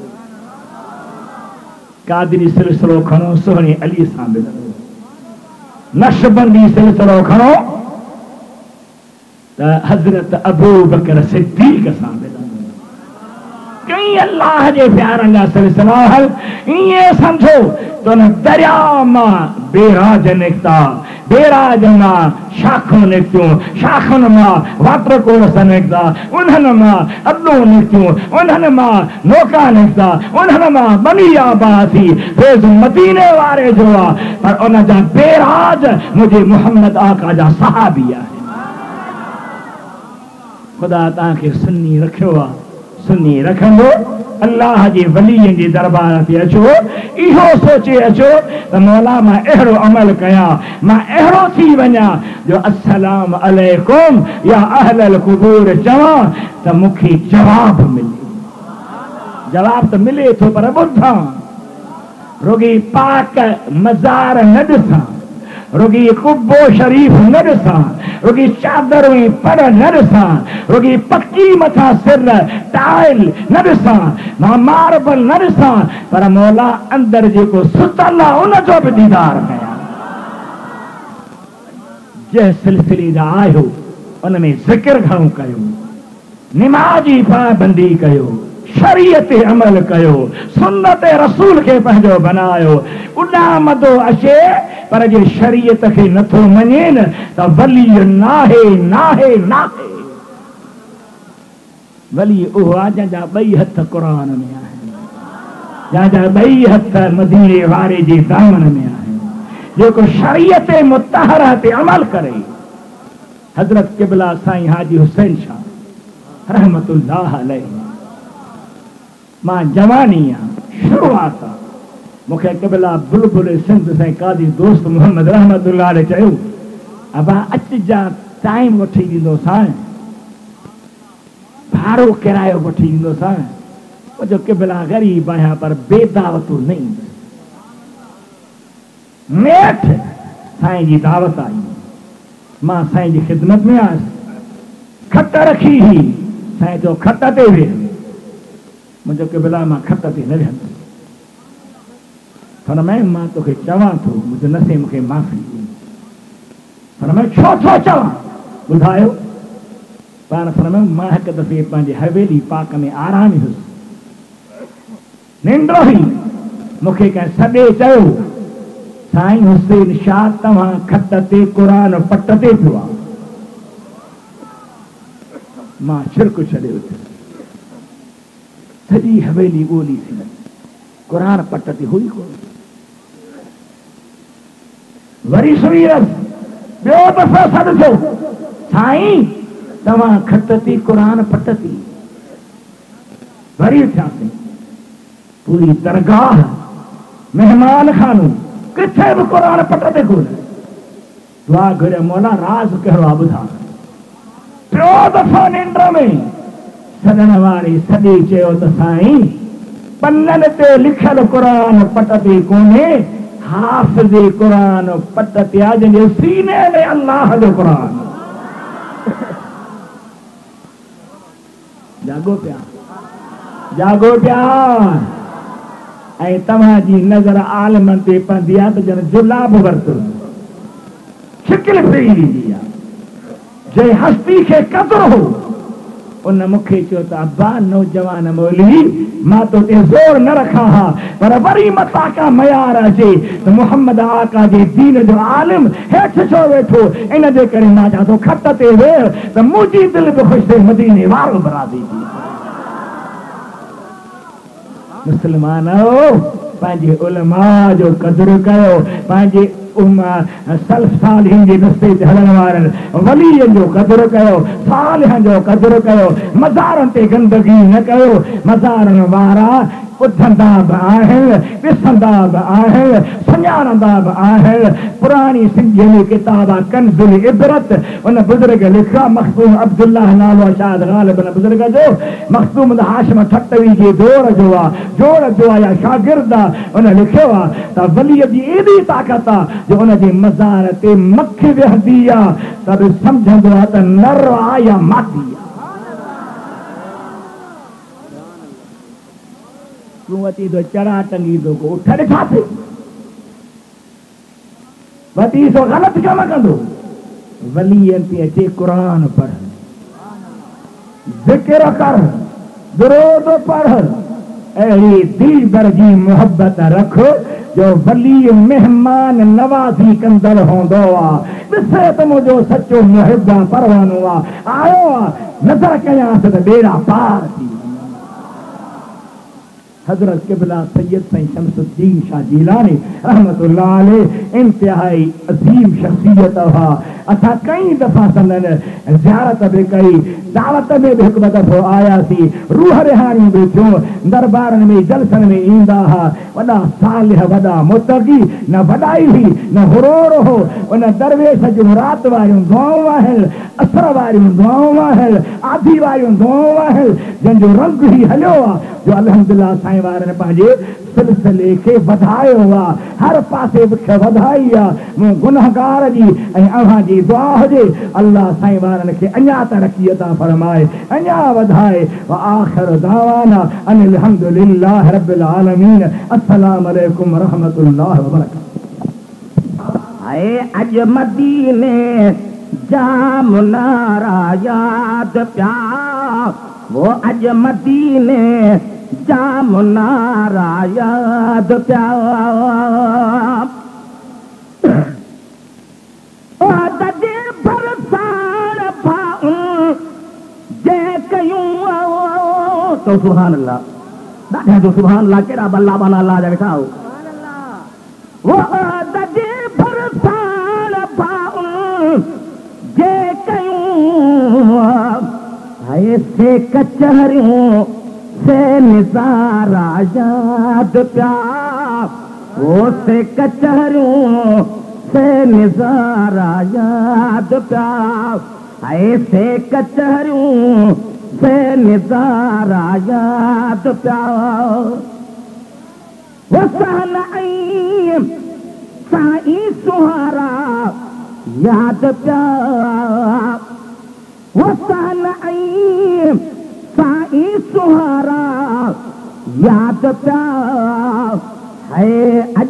कादरी सिलसिलो खणो सुहिणे अली सां मिलंदो, नक्शबंदी सिलसिलो खणो त हज़रत अबू बकर सिद्दीक़ सां मिलंदो। कई अल्लाह जे प्यारनि जा सिलसिला हल ईअं सम्झो त उन दरिया मां बेराज निकिता, बेराज मां शाखूं निकितियूं, शाखुनि मां वाटर कोर्स निकिता, उन्हनि मां अॾो निकितियूं, उन्हनि मां नौका निकिता, उन्हनि मां बनी आबाद थी, फैज़ मदीने वारे जो आहे, पर उन जा बेराज मुंहिंजे मोहम्मद आका जा सहाबी आहे। ख़ुदा तव्हांखे सुन्नी रखियो आहे, सुन्नी रखंदो, अल्लाह जे वलीअ जे दरबार ते अचो, इहो सोचे अचो त मौला मां अहिड़ो अमल कयां, मां अहिड़ो थी वञा जो अस्सलाम अलैकुम या अहलल कुबूर चवां त मूंखे जवाब मिले। जवाब त मिले थो पर ॿुधां, रुगी पाक मज़ार न ॾिसां, रुगी कुब्बो शरीफ़ न ॾिसां, रुगी चादर में पर न ॾिसां, रुगी पक्की मथां सिर टाइल न ॾिसां, मां मार्बल न ॾिसां, पर मौला अंदर जेको सुतल आहे उन जो बि दीदार कयां। जंहिं सिलसिले जा आहियो उन में ज़िक्र घणो कयो, निमाजी पाबंदी कयो, शरीयत अमल कयो, सुन्नत रसूल खे पंहिंजो बनायो, उॾा मदो अचे पर जे शरीयत खे नथो मञे न त वली नाहे नाहे नाहे। वली उहो आहे जंहिंजा ॿई हथ क़ुर में आहिनि, जंहिंजा ॿई हथ मदीने वारे जे दामन में आहिनि, जेको शरीयत मुतहरा ते अमल करे। हज़रत क़िबला साईं हाजी हुसैन शाह रहमतुल्लाह अलैह, मां जवानी आहे, शुरूआत आहे, मूंखे क़िबला बुलबुल सिंध साईं कादी दोस्त मोहम्मद रहमतुल्लाह अलैह चयो अबा अचजा टाइम वठी ॾींदोसां, भाड़ो किरायो वठी ॾींदोसां, मुंहिंजो क़िबला ग़रीब आहियां पर बेदावतो न ईंदुसि। नेठ साईं जी दावत आई, मां साईं जी ख़िदमत में आयुसि, खट रखी हुई, साईं चयो खट ते वेह, मुंहिंजो क़िबला मां खट ते न विहंदुसि, फरमाए मां तोखे चवां थो मुंहिंजो नसे मूंखे माफ़ी ॾे। फरमाए छो छो चवां, ॿुधायो। पाण फरमायो मां हिकु दफ़े पंहिंजे हवेली पाक में आराम हुयुसि, निंड हुई, मूंखे कंहिं सॾे चयो साईं हुसैन शाह तव्हां खट ते क़ुरान पट ते पियो आहे। मां छिरक छॾे उथियुसि, सॼी हवेली ॿोली थी, क़ुरान पट ते हुई कोन। वरी सुई ॿियो दफ़ो सॾ थियो, साईं तव्हां खटती कुरान पटती वरी थियासीं पूरी दरगाह मेहमान खानू किथे भी कुरान पटते कोन दुआ घुरे मौला राज कहिड़ो आहे ॿुधा टियों दफ़ो निंड में सदन वारी सॼी चयो त साईं पन्ननि ते लिखियल कुरान पटती कोन्हे हाफ़िज़ कुरान पटती आहे जंहिंजे सीने में अल्लाह जो कुरान जागो पिया ऐं तव्हांजी नज़र आलमनि ते पवंदी आहे त ॼण जुलाब वरितो शिकिल फेरी ॾींदी आहे जंहिं हस्ती खे क़दुरु हो उन मूंखे चयो त अब्बा नौजवान मौलवी मां तो ते ज़ोर न रखां हा पर वरी मथां का मयार अचे त मुहम्मद आका जे दीन जो आलिम हेठि छो वेठो इन जे करे मां चवां थो खट ते वेह त मुंहिंजी दिलि बि ख़ुशि थिए मदीने वारो बरादी थी मुस्लमानो पंहिंजे उलमा जो क़दुरु कयो पंहिंजे सल्फ सालिहिन जे रस्ते ते हलण वारनि वलीअनि जो क़दुरु कयो सालिहनि जो क़दुरु कयो मज़ारनि ते गंदगी न कयो मज़ारनि वारा ॿुधंदा बि आहिनि ॾिसंदा बि आहिनि सुञाणंदा बि आहिनि पुराणी सिंधीअ में किताब आहे कंज़ुल इबरत उन बुज़ुर्ग लिखियो आहे मखदूम अब्दुल्लाह नालो आहे शायदि ग़ालिब उन बुज़ुर्ग जो मखदूम हाशिम ठटवी जे जोड़ जो आहे या शागिर्द आहे उन लिखियो आहे त वलीअ जी एॾी ताक़त आहे जो उन जे मज़ार ते मखी वेहंदी आहे त बि सम्झंदो आहे त नर आहे या मादी आहे तूं अची तो चढ़ा टंगी तो को उठ ॾिठासीं वती सो ग़लति कम कंदो वलीअनि ते अचे क़ुरान पढ़ ज़िक्र कर दुरूद पढ़ अहिड़ी दिल भर जी मोहब्बत रख जो वली मेहमान नवाज़ी कंदड़ हूंदो आहे ॾिसे त मुंहिंजो सचो मुहिब परवानो आहे आयो आहे नज़र कयांसि त ॿेड़ा पार थी हजरत किबला सैयद साईं शमसुद्दीन शाह जीलानी रहमतुल्लाह अलैह इंतहाई अजीम शख्सियत हुआ असां कई दफ़ा संदन ज़ियारत बि कई दावत में भी हिकु दफ़ो आयासीं रूह रिहाणी बि थियूं दरबारनि में जलसनि में ईंदा हुआ वॾा सालिह वॾा मुतक़ी न वॾाई हुई न हुरोर हो उन दरवेश जूं राति वारियूं दुआऊं आहिनि असर वारियूं दुआऊं आहिनि आधी वारियूं दुआऊं आहिनि जंहिंजो रंग ई हलियो आहे जो अल्हम्दुलिल्लाह साईं वारनि पंहिंजे सिलसिले खे वधायो आहे हर पासे मूंखे वधाई आहे मूं गुनहगार जी ऐं अव्हां जी दुआ हुजे अल्लाह साईं वारनि खे अञा तरक़ी अता फरमाए अञा वधाए व आख़िर दावाना अनिल हम्दुलिल्लाह रब्बिल आलमीन अस्सलामु अलैकुम व रहमतुल्लाहि व बरकातहू आए अज मदीने जाम नारा याद प्या वो अज मदीने जाम नारा याद प्या दजे भरसाण पाऊं जे कयूं तो सुभान अल्लाह ॾाढा जो सुभान अल्लाह केड़ा बल्ला बना अल्लाह जा वेठा वो दजे भरसाण पाऊं जे कयूं ऐसे कचहरियों से निज़ारा याद प्या वो से कचहरियों से निज़ारा याद प्या ऐसे कचहरियों से निज़ारा याद प्या वो सहन आई साईं सुहारा याद प्या वो सहन आई साईं सुहारा याद प्या है।